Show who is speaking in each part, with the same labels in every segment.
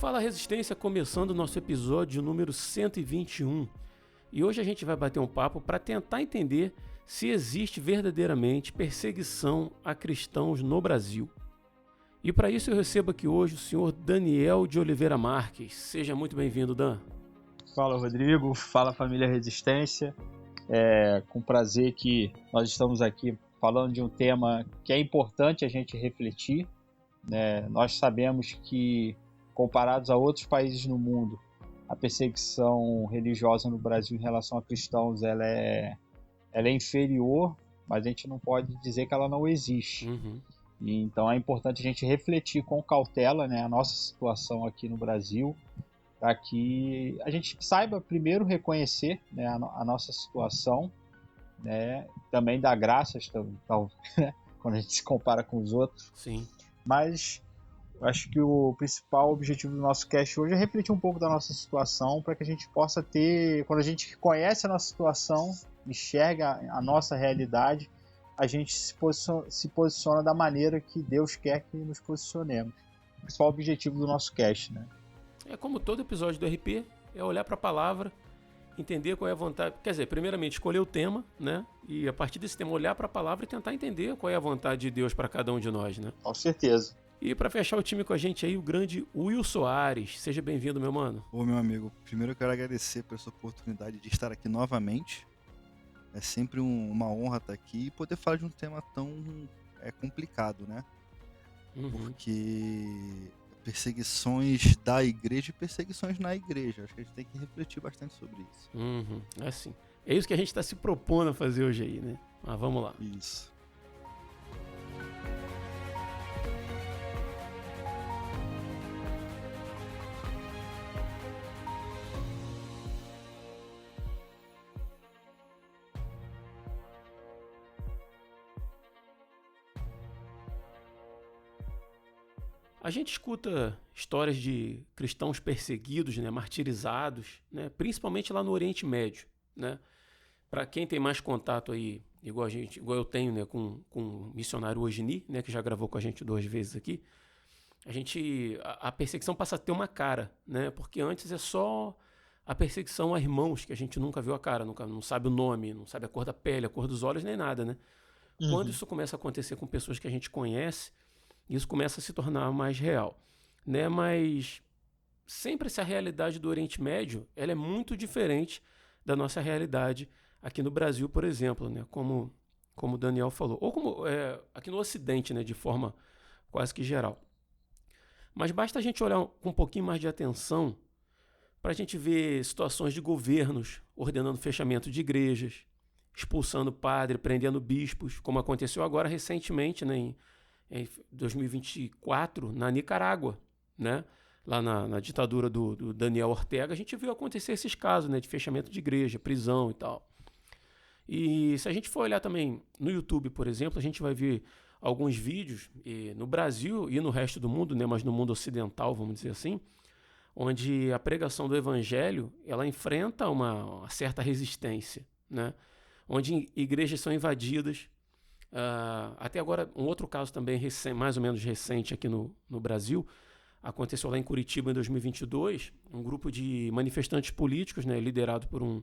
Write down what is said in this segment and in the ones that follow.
Speaker 1: Fala Resistência, começando o nosso episódio número 121. E hoje a gente vai bater um papo para tentar entender se existe verdadeiramente perseguição a cristãos no Brasil. E para isso eu recebo aqui hoje o senhor Daniel de Oliveira Marques. Seja muito bem-vindo, Dan.
Speaker 2: Fala, Rodrigo. Fala, família Resistência. Com prazer que nós estamos aqui falando de um tema que é importante a gente refletir, né? Nós sabemos que, comparados a outros países no mundo, a perseguição religiosa no Brasil em relação a cristãos ela é inferior, mas a gente não pode dizer que ela não existe. E, então é importante a gente refletir com cautela, né, a nossa situação aqui no Brasil, para que a gente saiba primeiro reconhecer, né, a nossa situação, né, também dar graças, né, quando a gente se compara com os outros.
Speaker 1: Sim.
Speaker 2: Mas eu acho que o principal objetivo do nosso cast hoje é refletir um pouco da nossa situação, para que a gente possa ter, quando a gente conhece a nossa situação, enxerga a nossa realidade, a gente se posiciona da maneira que Deus quer que nos posicionemos. O principal objetivo do nosso cast, né?
Speaker 1: É como todo episódio do RP, é olhar para a palavra, entender qual é a vontade. Quer dizer, primeiramente escolher o tema, né? E a partir desse tema olhar para a palavra e tentar entender qual é a vontade de Deus para cada um de nós, né?
Speaker 2: Com certeza.
Speaker 1: E para fechar o time com a gente aí, o grande Will Soares. Seja bem-vindo, meu mano.
Speaker 3: Ô, meu amigo, primeiro eu quero agradecer por essa oportunidade de estar aqui novamente. É sempre uma honra estar aqui e poder falar de um tema tão complicado, né? Porque perseguições da igreja e perseguições na igreja. Acho que a gente tem que refletir bastante sobre isso.
Speaker 1: É assim. É isso que a gente está se propondo a fazer hoje aí, né? Mas vamos lá.
Speaker 3: Isso.
Speaker 1: A gente escuta histórias de cristãos perseguidos, né, martirizados, né, principalmente lá no Oriente Médio, né? Para quem tem mais contato aí, igual eu tenho, né, com o missionário Ogni, né, que já gravou com a gente 2 vezes aqui, a perseguição passa a ter uma cara, né? Porque antes é só a perseguição a irmãos, que a gente nunca viu a cara, não sabe o nome, não sabe a cor da pele, a cor dos olhos, nem nada, né? Quando isso começa a acontecer com pessoas que a gente conhece, isso começa a se tornar mais real, né? Mas sempre essa realidade do Oriente Médio, ela é muito diferente da nossa realidade aqui no Brasil, por exemplo, né? Como o Daniel falou, ou como aqui no Ocidente, né? De forma quase que geral. Mas basta a gente olhar com um pouquinho mais de atenção para a gente ver situações de governos ordenando fechamento de igrejas, expulsando padre, prendendo bispos, como aconteceu agora recentemente, né? Em 2024, na Nicarágua, né? Lá na ditadura do Daniel Ortega, a gente viu acontecer esses casos, né? De fechamento de igreja, prisão e tal. E se a gente for olhar também no YouTube, por exemplo, a gente vai ver alguns vídeos no Brasil e no resto do mundo, né? Mas no mundo ocidental, vamos dizer assim, onde a pregação do evangelho, ela enfrenta uma certa resistência, né? Onde igrejas são invadidas. Até agora, um outro caso também mais ou menos recente aqui no Brasil, aconteceu lá em Curitiba em 2022, um grupo de manifestantes políticos, né, liderado por um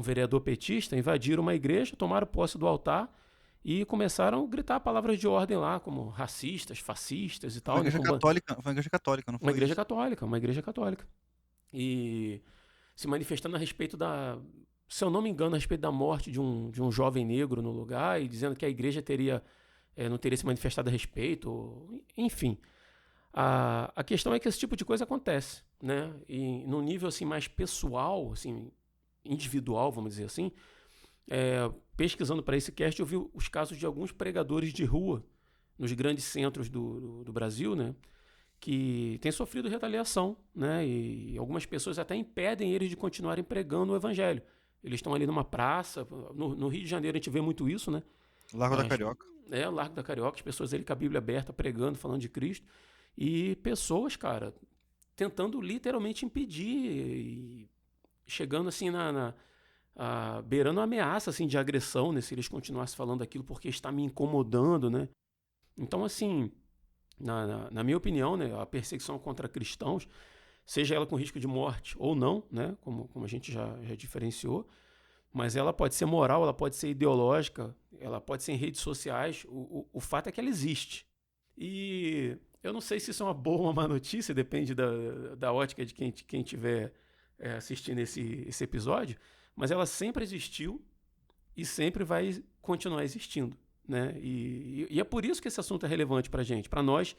Speaker 1: vereador petista, invadiram uma igreja, tomaram posse do altar e começaram a gritar palavras de ordem lá, como racistas, fascistas e tal.
Speaker 3: Foi uma igreja católica, não foi?
Speaker 1: Uma igreja católica. E se manifestando a respeito se eu não me engano, a respeito da morte de um jovem negro no lugar e dizendo que a igreja não teria se manifestado a respeito, enfim. A questão é que esse tipo de coisa acontece, né? E num nível assim, mais pessoal, assim, individual, vamos dizer assim, pesquisando para esse cast, eu vi os casos de alguns pregadores de rua nos grandes centros do Brasil, né? Que têm sofrido retaliação, né? E algumas pessoas até impedem eles de continuarem pregando o evangelho. Eles estão ali numa praça. No Rio de Janeiro a gente vê muito isso, né?
Speaker 3: Largo da Carioca.
Speaker 1: O Largo da Carioca, as pessoas ali com a Bíblia aberta, pregando, falando de Cristo. E pessoas, cara, tentando literalmente impedir, e chegando assim beirando uma ameaça assim, de agressão, né? Se eles continuassem falando aquilo porque está me incomodando, né? Então, assim, na minha opinião, né, a perseguição contra cristãos seja ela com risco de morte ou não, né? Como a gente já diferenciou, mas ela pode ser moral, ela pode ser ideológica, ela pode ser em redes sociais, o fato é que ela existe. E eu não sei se isso é uma boa ou uma má notícia, depende da ótica de quem estiver assistindo esse episódio, mas ela sempre existiu e sempre vai continuar existindo, né? E é por isso que esse assunto é relevante para a gente, para nós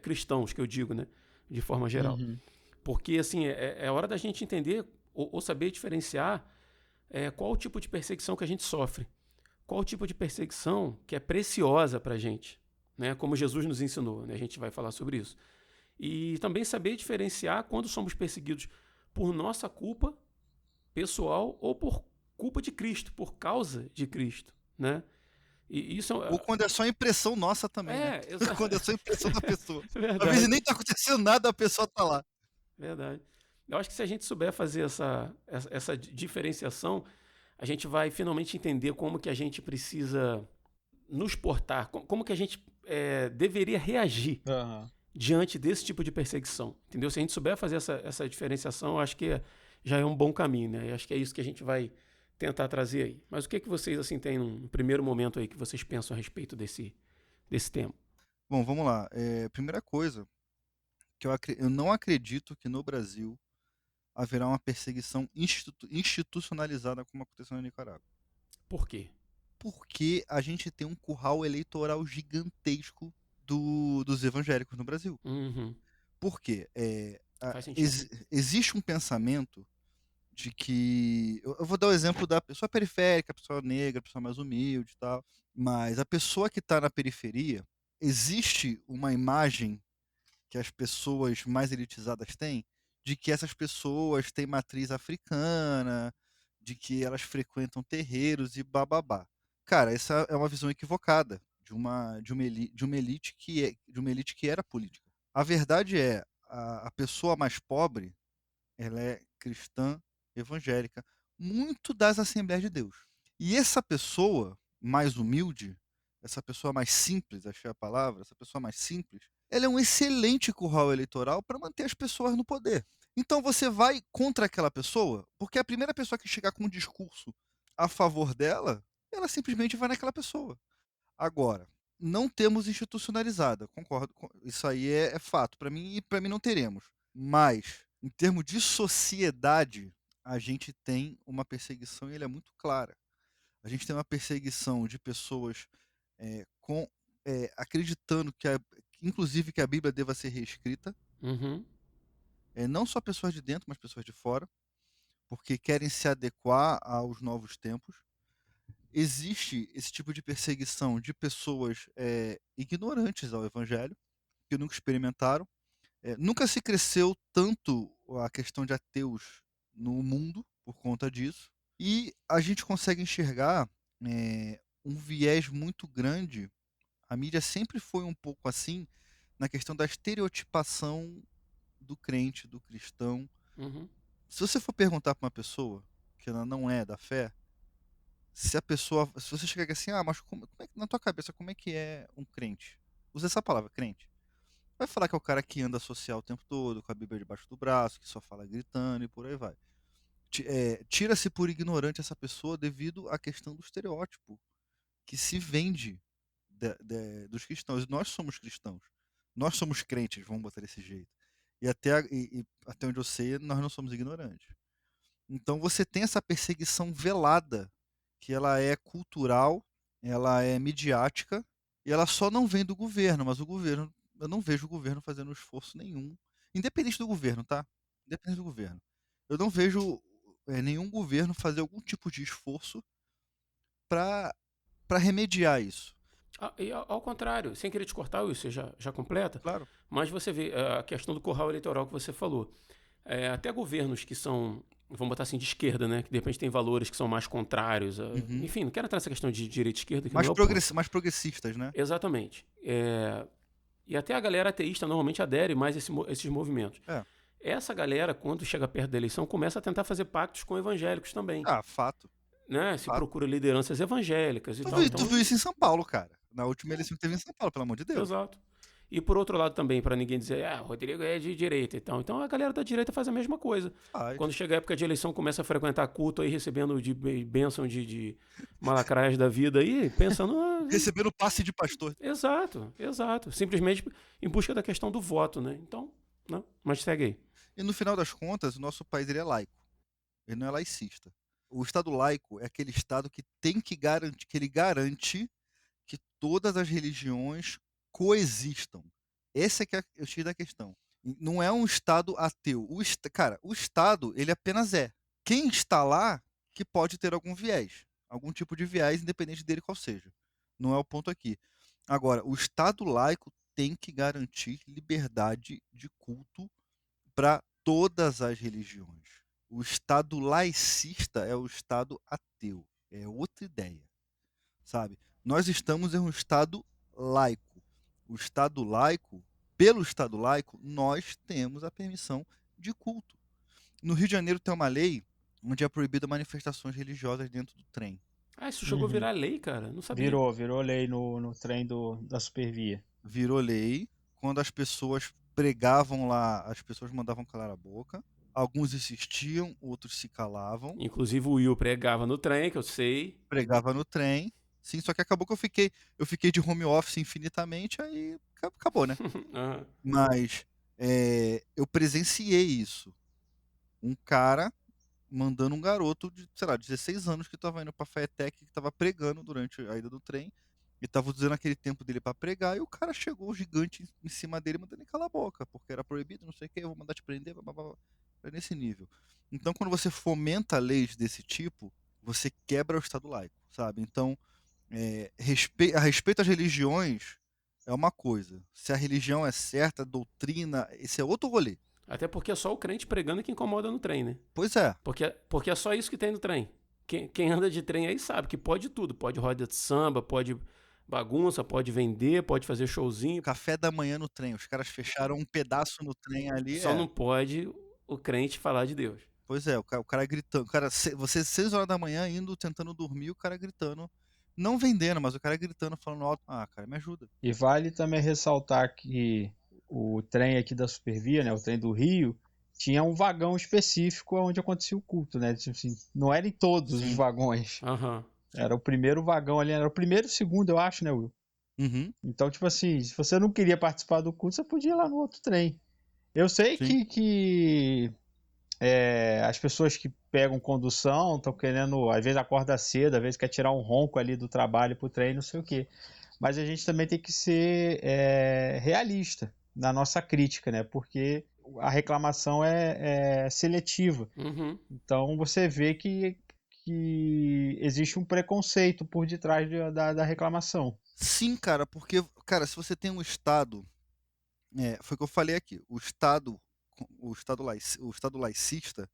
Speaker 1: cristãos, que eu digo, né? De forma geral.
Speaker 2: Uhum.
Speaker 1: Porque assim, é hora da gente entender ou saber diferenciar qual o tipo de perseguição que a gente sofre, qual o tipo de perseguição que é preciosa para a gente, né? Como Jesus nos ensinou, né? A gente vai falar sobre isso. E também saber diferenciar quando somos perseguidos por nossa culpa pessoal ou por culpa de Cristo, por causa de Cristo, né? E isso
Speaker 3: Ou quando é só impressão nossa também, né? Quando é só impressão da pessoa.
Speaker 1: Verdade.
Speaker 3: Às vezes nem tá acontecendo nada, a pessoa tá lá.
Speaker 1: Verdade. Eu acho que se a gente souber fazer essa diferenciação, a gente vai finalmente entender como que a gente precisa nos portar, como que a gente deveria reagir diante desse tipo de perseguição, entendeu? Se a gente souber fazer essa diferenciação, eu acho que já é um bom caminho, né? Eu acho que é isso que a gente vai tentar trazer aí. Mas o que vocês assim têm num primeiro momento aí que vocês pensam a respeito desse tema?
Speaker 3: Bom, vamos lá. Primeira coisa, que eu não acredito que no Brasil haverá uma perseguição institucionalizada como aconteceu na Nicarágua.
Speaker 1: Por quê?
Speaker 3: Porque a gente tem um curral eleitoral gigantesco dos evangélicos no Brasil.
Speaker 1: Uhum.
Speaker 3: Por quê?
Speaker 1: Faz sentido.
Speaker 3: Existe um pensamento de que... Eu vou dar o exemplo da pessoa periférica, a pessoa negra, a pessoa mais humilde e tal, mas a pessoa que está na periferia, existe uma imagem que as pessoas mais elitizadas têm, de que essas pessoas têm matriz africana, de que elas frequentam terreiros e bababá. Cara, essa é uma visão equivocada de uma elite que era política. A verdade é, a pessoa mais pobre, ela é cristã evangélica, muito das Assembleias de Deus. E essa pessoa mais humilde, essa pessoa mais simples, achei a palavra, essa pessoa mais simples, ela é um excelente curral eleitoral para manter as pessoas no poder. Então você vai contra aquela pessoa, porque a primeira pessoa que chegar com um discurso a favor dela, ela simplesmente vai naquela pessoa. Agora, não temos institucionalizada, concordo, isso aí é fato para mim, e para mim não teremos. Mas, em termos de sociedade, a gente tem uma perseguição e ela é muito clara. A gente tem uma perseguição de pessoas acreditando que, inclusive, que a Bíblia deva ser reescrita.
Speaker 1: Uhum.
Speaker 3: Não só pessoas de dentro, mas pessoas de fora, porque querem se adequar aos novos tempos. Existe esse tipo de perseguição de pessoas ignorantes ao Evangelho, que nunca experimentaram. Nunca se cresceu tanto a questão de ateus no mundo por conta disso. E a gente consegue enxergar um viés muito grande. A mídia sempre foi um pouco assim na questão da estereotipação do crente, do cristão.
Speaker 1: Uhum.
Speaker 3: Se você for perguntar para uma pessoa que ela não é da fé, se você chegar aqui assim, mas como é que, na tua cabeça, como é que é um crente? Usa essa palavra, crente. Vai falar que é o cara que anda social o tempo todo, com a Bíblia debaixo do braço, que só fala gritando e por aí vai. Tira-se por ignorante essa pessoa devido à questão do estereótipo que se vende dos cristãos. Nós somos cristãos. Nós somos crentes, vamos botar desse jeito. E até onde eu sei, nós não somos ignorantes. Então você tem essa perseguição velada, que ela é cultural, ela é midiática, e ela só não vem do governo, mas eu não vejo o governo fazendo esforço nenhum, independente do governo, tá? Independente do governo. Eu não vejo nenhum governo fazer algum tipo de esforço para remediar isso.
Speaker 1: E ao contrário, sem querer te cortar, você já completa,
Speaker 3: Claro.
Speaker 1: mas você vê a questão do curral eleitoral que você falou. Até governos que são, vamos botar assim, de esquerda, né? Que de repente tem valores que são mais contrários. Enfim, não quero entrar nessa questão de direita e esquerda. Que
Speaker 3: Mais progressistas, né?
Speaker 1: Exatamente. E até a galera ateísta normalmente adere mais a esses movimentos. Essa galera, quando chega perto da eleição, começa a tentar fazer pactos com evangélicos também.
Speaker 3: Fato.
Speaker 1: Né? Se procura lideranças evangélicas e tal.
Speaker 3: Tu viu isso em São Paulo, cara. Na última eleição que teve em São Paulo, pelo amor de Deus.
Speaker 1: Exato. E por outro lado também, para ninguém dizer, o Rodrigo é de direita e tal. Então a galera da direita faz a mesma coisa. Quando chega a época de eleição, começa a frequentar culto aí, recebendo de bênção de malacraias da vida aí, pensando...
Speaker 3: Recebendo passe de pastor.
Speaker 1: Exato, exato. Simplesmente em busca da questão do voto, né? Então, não, mas segue aí.
Speaker 3: E no final das contas, o nosso país ele é laico. Ele não é laicista. O Estado laico é aquele Estado que tem que garantir, que ele garante que todas as religiões coexistam. Esse é que é o X da questão. Não é um Estado ateu. Cara, o Estado, ele apenas é. Quem está lá que pode ter algum viés. Algum tipo de viés, independente dele qual seja. Não é o ponto aqui. Agora, o Estado laico tem que garantir liberdade de culto para todas as religiões. O Estado laicista é o Estado ateu. É outra ideia, sabe? Nós estamos em um Estado laico. O Estado laico, pelo Estado laico, nós temos a permissão de culto. No Rio de Janeiro tem uma lei onde é proibida manifestações religiosas dentro do trem.
Speaker 1: Isso chegou a virar lei, cara? Não sabia.
Speaker 2: Virou lei no trem da Supervia.
Speaker 3: Virou lei. Quando as pessoas pregavam lá, as pessoas mandavam calar a boca. Alguns insistiam, outros se calavam.
Speaker 1: Inclusive o Will pregava no trem, que eu sei.
Speaker 3: Pregava no trem. Sim, só que acabou que eu fiquei de home office infinitamente, aí acabou, né?
Speaker 1: Uhum.
Speaker 3: Mas eu presenciei isso. Um cara mandando um garoto de, sei lá, 16 anos que tava indo pra FATEC, que tava pregando durante a ida do trem, e tava usando aquele tempo dele pra pregar, e o cara chegou gigante em cima dele, mandando ele calar a boca, porque era proibido, não sei o que, eu vou mandar te prender, blá, blá, blá. É nesse nível. Então, quando você fomenta leis desse tipo, você quebra o Estado laico, sabe? Então, a respeito às religiões é uma coisa. Se a religião é certa, a doutrina, esse é outro rolê.
Speaker 1: Até porque é só o crente pregando que incomoda no trem, né?
Speaker 3: Pois é.
Speaker 1: Porque é só isso que tem no trem. Quem anda de trem aí sabe que pode tudo. Pode roda de samba, pode bagunça, pode vender, pode fazer showzinho.
Speaker 3: Café da manhã no trem. Os caras fecharam um pedaço no trem ali.
Speaker 1: Só não pode o crente falar de Deus.
Speaker 3: Pois é, o cara gritando. Você 6 horas da manhã indo, tentando dormir, o cara gritando. Não vendendo, mas o cara gritando, falando alto. Ah, cara, me ajuda.
Speaker 2: E vale também ressaltar que o trem aqui da Supervia, né, o trem do Rio, tinha um vagão específico onde acontecia o culto, né? Tipo assim, não era em todos os vagões.
Speaker 1: Uhum.
Speaker 2: Era o primeiro vagão ali, era o primeiro e segundo, eu acho, né, Will?
Speaker 3: Uhum.
Speaker 2: Então, tipo assim, se você não queria participar do culto, você podia ir lá no outro trem. Eu sei que as pessoas que pegam condução estão querendo, às vezes acorda cedo, às vezes quer tirar um ronco ali do trabalho pro trem, não sei o quê. Mas a gente também tem que ser realista na nossa crítica, né? Porque a reclamação é seletiva.
Speaker 1: Uhum.
Speaker 2: Então você vê que existe um preconceito por detrás da reclamação.
Speaker 3: Sim, cara, porque, cara, se você tem um Estado, foi o que eu falei aqui, o Estado laicista,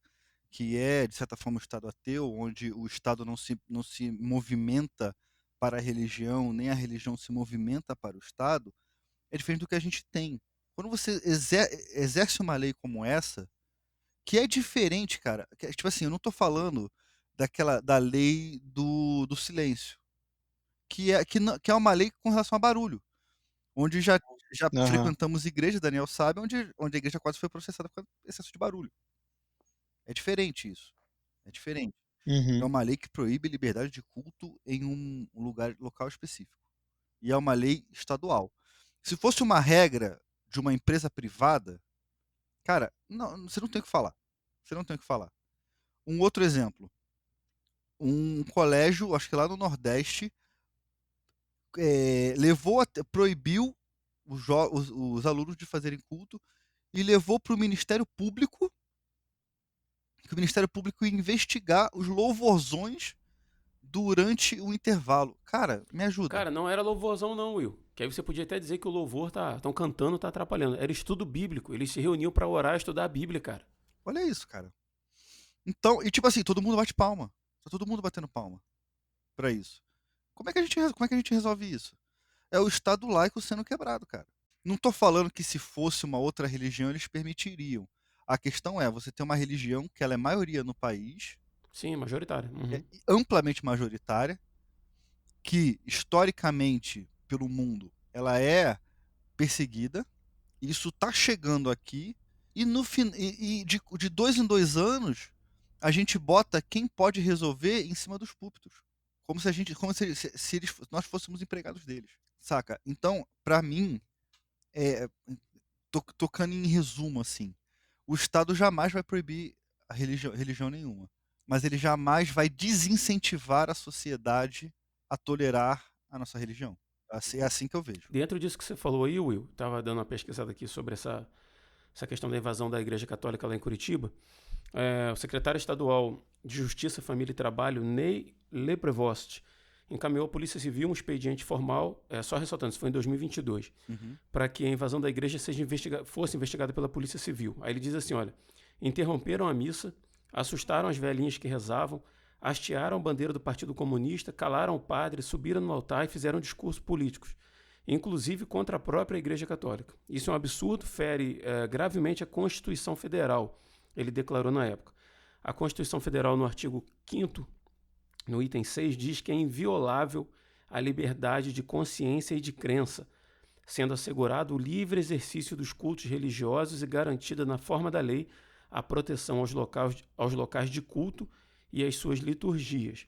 Speaker 3: que é, de certa forma, o Estado ateu, onde o Estado não se movimenta para a religião, nem a religião se movimenta para o Estado, é diferente do que a gente tem. Quando você exerce uma lei como essa, que é diferente, cara, tipo assim, eu não tô falando da lei do silêncio, que é uma lei com relação a barulho, onde já frequentamos igrejas, Daniel sabe, onde a igreja quase foi processada por excesso de barulho. É diferente isso. É diferente. É uma lei que proíbe liberdade de culto em um local específico. E é uma lei estadual. Se fosse uma regra de uma empresa privada, cara, não, você não tem o que falar. Você não tem o que falar. Um outro exemplo. Um colégio, acho que lá no Nordeste, proibiu os alunos de fazerem culto e levou para o Ministério Público, que o Ministério Público ia investigar os louvorzões durante o intervalo. Cara, me ajuda.
Speaker 1: Cara, não era louvorzão não, Will. Que aí você podia até dizer que o louvor estão cantando, tá atrapalhando. Era estudo bíblico. Eles se reuniam para orar e estudar a Bíblia, cara.
Speaker 3: Olha isso, cara. Então, e tipo assim, todo mundo bate palma. Tá todo mundo batendo palma pra isso. Como é que a gente resolve isso? É o Estado laico sendo quebrado, cara. Não tô falando que se fosse uma outra religião eles permitiriam. A questão é, você tem uma religião que ela é maioria no país.
Speaker 1: Sim, majoritária. Uhum.
Speaker 3: É amplamente majoritária, que historicamente, pelo mundo, ela é perseguida, isso tá chegando aqui, e no de 2 em 2 anos, a gente bota quem pode resolver em cima dos púlpitos. Como se nós fôssemos empregados deles, saca? Então, pra mim, é, tocando em resumo, assim, o Estado jamais vai proibir a religião nenhuma, mas ele jamais vai desincentivar a sociedade a tolerar a nossa religião. É assim que eu vejo.
Speaker 1: Dentro disso que você falou aí, Will, estava dando uma pesquisada aqui sobre essa questão da invasão da Igreja Católica lá em Curitiba. O secretário estadual de Justiça, Família e Trabalho, Ney Leprevost, encaminhou à Polícia Civil um expediente formal, só ressaltando, isso foi em 2022, para que a invasão da igreja fosse investigada pela Polícia Civil. Aí ele diz assim, olha, interromperam a missa, assustaram as velhinhas que rezavam, hastearam a bandeira do Partido Comunista, calaram o padre, subiram no altar e fizeram discursos políticos, inclusive contra a própria Igreja Católica. Isso é um absurdo, fere gravemente a Constituição Federal, ele declarou na época. A Constituição Federal, no artigo 5º, no item 6, diz que é inviolável a liberdade de consciência e de crença, sendo assegurado o livre exercício dos cultos religiosos e garantida na forma da lei a proteção aos locais de culto e às suas liturgias.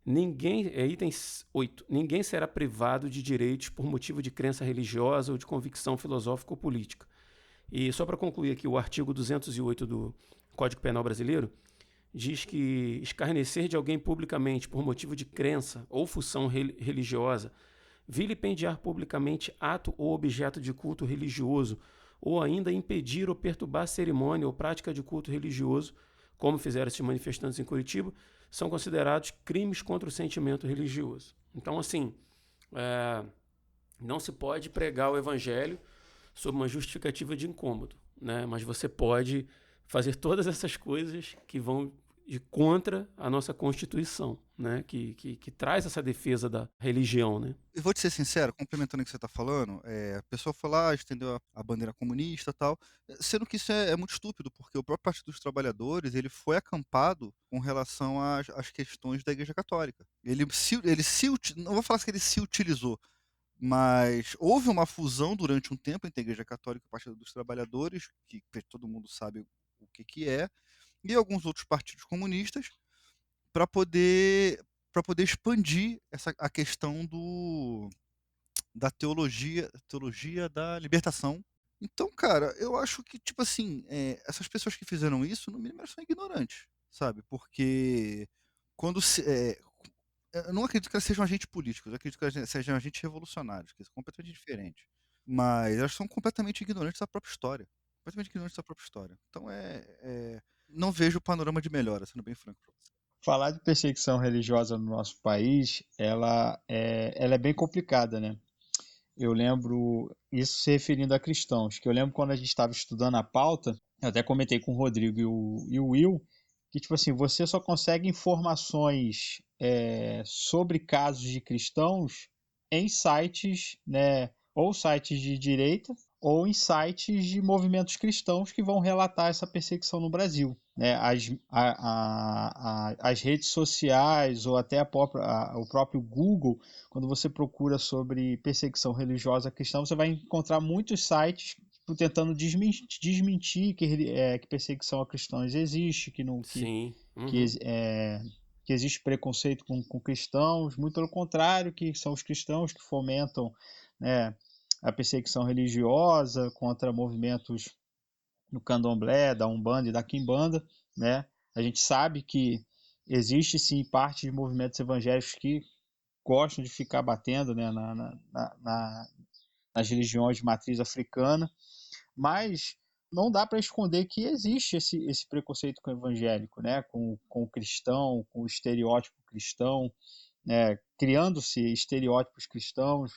Speaker 1: Item 8. Ninguém será privado de direitos por motivo de crença religiosa ou de convicção filosófica ou política. E só para concluir aqui, o artigo 208 do Código Penal Brasileiro diz que escarnecer de alguém publicamente por motivo de crença ou função religiosa, vilipendiar publicamente ato ou objeto de culto religioso, ou ainda impedir ou perturbar cerimônia ou prática de culto religioso, como fizeram esses manifestantes em Curitiba, são considerados crimes contra o sentimento religioso. Então, assim, não se pode pregar o evangelho sob uma justificativa de incômodo, né? Mas você pode fazer todas essas coisas que vão de contra a nossa Constituição, né? Que traz essa defesa da religião, né?
Speaker 3: Eu vou te ser sincero, complementando o que você está falando, a pessoa foi lá, estendeu a bandeira comunista e tal, sendo que isso é muito estúpido, porque o próprio Partido dos Trabalhadores ele foi acampado com relação às questões da Igreja Católica. Não vou falar que ele se utilizou, mas houve uma fusão durante um tempo entre a Igreja Católica e o Partido dos Trabalhadores, que todo mundo sabe o que é, e alguns outros partidos comunistas, para poder expandir a questão da teologia da libertação. Então, cara, eu acho que, tipo assim, essas pessoas que fizeram isso, no mínimo, elas são ignorantes, sabe? Porque quando eu não acredito que elas sejam agentes políticos, eu acredito que elas sejam agentes revolucionários, que é completamente diferente. Mas elas são completamente ignorantes da própria história. Completamente ignorantes da própria história. Então, não vejo panorama de melhora, sendo bem franco pra você.
Speaker 2: Falar de perseguição religiosa no nosso país, ela é bem complicada, né? Eu lembro, isso se referindo a cristãos, que eu lembro quando a gente estava estudando a pauta, eu até comentei com o Rodrigo e o Will, que tipo assim, você só consegue informações sobre casos de cristãos em sites, né, ou sites de direita, ou em sites de movimentos cristãos que vão relatar essa perseguição no Brasil. Né? As redes sociais ou até o próprio Google, quando você procura sobre perseguição religiosa cristã, você vai encontrar muitos sites tentando desmentir que perseguição a cristãos existe,
Speaker 1: Sim.
Speaker 2: que existe preconceito com cristãos, muito pelo contrário, que são os cristãos que fomentam, né, a perseguição religiosa contra movimentos do candomblé, da Umbanda e da Quimbanda, né? A gente sabe que existe sim parte de movimentos evangélicos que gostam de ficar batendo, né, nas religiões de matriz africana, mas não dá para esconder que existe esse preconceito com o evangélico, né, com o cristão, com o estereótipo cristão, né, criando-se estereótipos cristãos,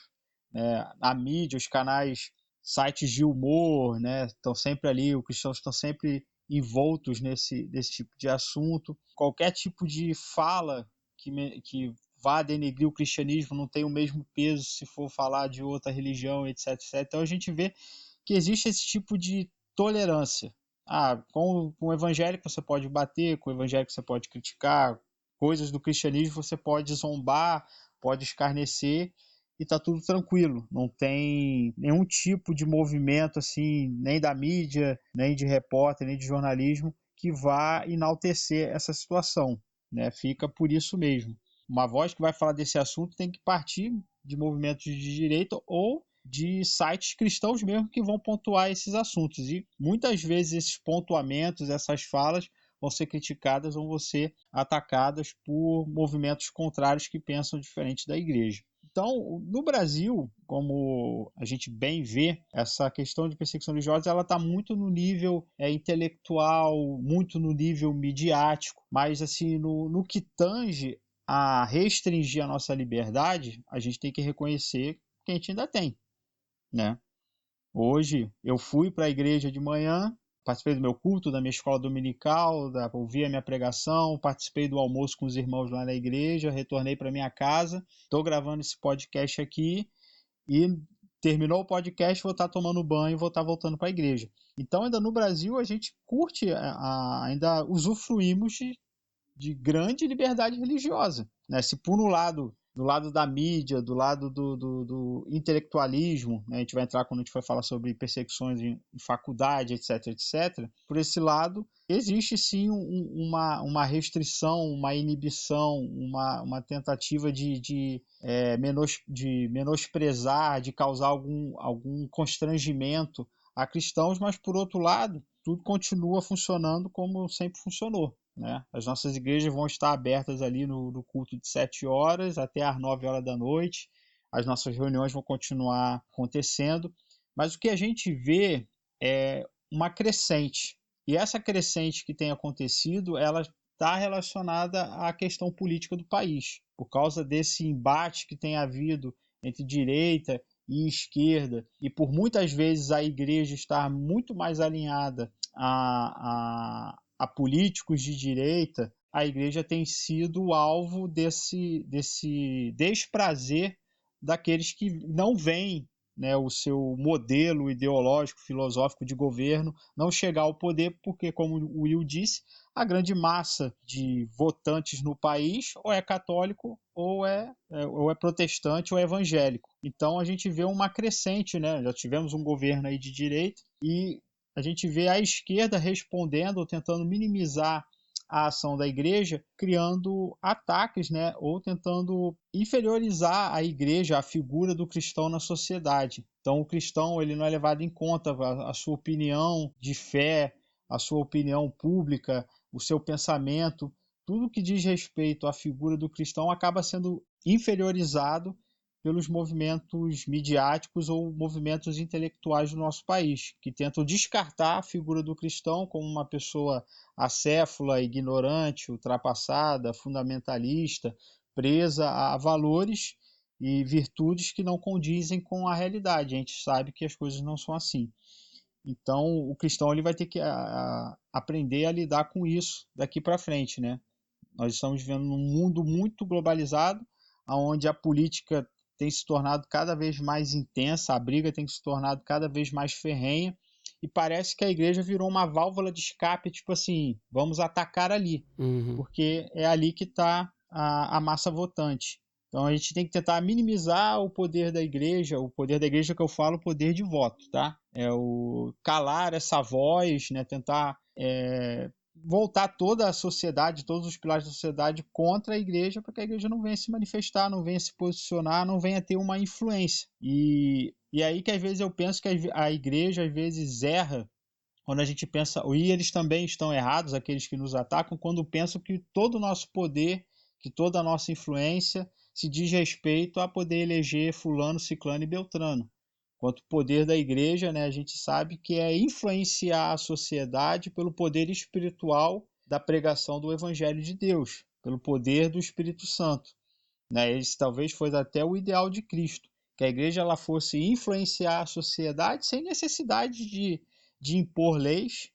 Speaker 2: né, a mídia, os canais, sites de humor, né, estão sempre ali, os cristãos estão sempre envoltos desse tipo de assunto. Qualquer tipo de fala que vá denegrir o cristianismo não tem o mesmo peso se for falar de outra religião, etc, etc. Então a gente vê que existe esse tipo de tolerância. Com o evangélico você pode bater, com o evangélico você pode criticar, coisas do cristianismo você pode zombar, pode escarnecer, e tá tudo tranquilo. Não tem nenhum tipo de movimento assim, nem da mídia, nem de repórter, nem de jornalismo, que vá enaltecer essa situação, né? Fica por isso mesmo. Uma voz que vai falar desse assunto tem que partir de movimentos de direita ou de sites cristãos mesmo que vão pontuar esses assuntos. E muitas vezes esses pontuamentos, essas falas, vão ser criticadas ou vão ser atacadas por movimentos contrários que pensam diferente da igreja. Então, no Brasil, como a gente bem vê, essa questão de perseguição religiosa ela está muito no nível intelectual, muito no nível midiático, mas assim no que tange a restringir a nossa liberdade, a gente tem que reconhecer que a gente ainda tem, né? Hoje eu fui para a igreja de manhã, participei do meu culto, da minha escola dominical, ouvi a minha pregação, participei do almoço com os irmãos lá na igreja, retornei para minha casa, estou gravando esse podcast aqui e terminou o podcast, vou estar tomando banho e vou estar voltando para a igreja. Então, ainda no Brasil, a gente curte, ainda usufruímos de grande liberdade religiosa, né? Se por um lado, do lado da mídia, do lado do intelectualismo, né? A gente vai entrar quando a gente for falar sobre perseguições em faculdade, etc, etc. Por esse lado, existe sim uma restrição, uma inibição, uma tentativa de menosprezar, de causar algum constrangimento a cristãos, mas por outro lado, tudo continua funcionando como sempre funcionou, né? As nossas igrejas vão estar abertas ali no culto de 7 horas até às 9 horas da noite. As nossas reuniões vão continuar acontecendo. Mas o que a gente vê é uma crescente. E essa crescente que tem acontecido, ela está relacionada à questão política do país. Por causa desse embate que tem havido entre direita e esquerda, e por muitas vezes a igreja estar muito mais alinhada a políticos de direita, a igreja tem sido alvo desse desprazer daqueles que não veem, né, o seu modelo ideológico, filosófico de governo não chegar ao poder, porque, como o Will disse, a grande massa de votantes no país ou é católico ou é protestante ou é evangélico. Então a gente vê uma crescente, né? Já tivemos um governo aí de direita e a gente vê a esquerda respondendo ou tentando minimizar a ação da igreja, criando ataques, né, ou tentando inferiorizar a igreja, a figura do cristão na sociedade. Então o cristão ele não é levado em conta, a sua opinião de fé, a sua opinião pública, o seu pensamento, tudo que diz respeito à figura do cristão acaba sendo inferiorizado pelos movimentos midiáticos ou movimentos intelectuais do nosso país, que tentam descartar a figura do cristão como uma pessoa acéfala, ignorante, ultrapassada, fundamentalista, presa a valores e virtudes que não condizem com a realidade. A gente sabe que as coisas não são assim. Então, o cristão ele vai ter que aprender a lidar com isso daqui para frente, né? Nós estamos vivendo num mundo muito globalizado, onde a política tem se tornado cada vez mais intensa, a briga tem se tornado cada vez mais ferrenha, e parece que a igreja virou uma válvula de escape, tipo assim, vamos atacar ali, porque é ali que está a massa votante. Então a gente tem que tentar minimizar o poder da igreja que eu falo, o poder de voto, tá? É o calar essa voz, né? Tentar voltar toda a sociedade, todos os pilares da sociedade contra a igreja, para que a igreja não venha se manifestar, não venha se posicionar, não venha ter uma influência. E aí que às vezes eu penso que a igreja às vezes erra quando a gente pensa, e eles também estão errados, aqueles que nos atacam, quando pensam que todo o nosso poder, que toda a nossa influência se diz respeito a poder eleger fulano, ciclano e beltrano. Quanto o poder da igreja, né, a gente sabe que é influenciar a sociedade pelo poder espiritual da pregação do Evangelho de Deus, pelo poder do Espírito Santo. Né? Esse talvez fosse até o ideal de Cristo, que a igreja ela fosse influenciar a sociedade sem necessidade de impor leis,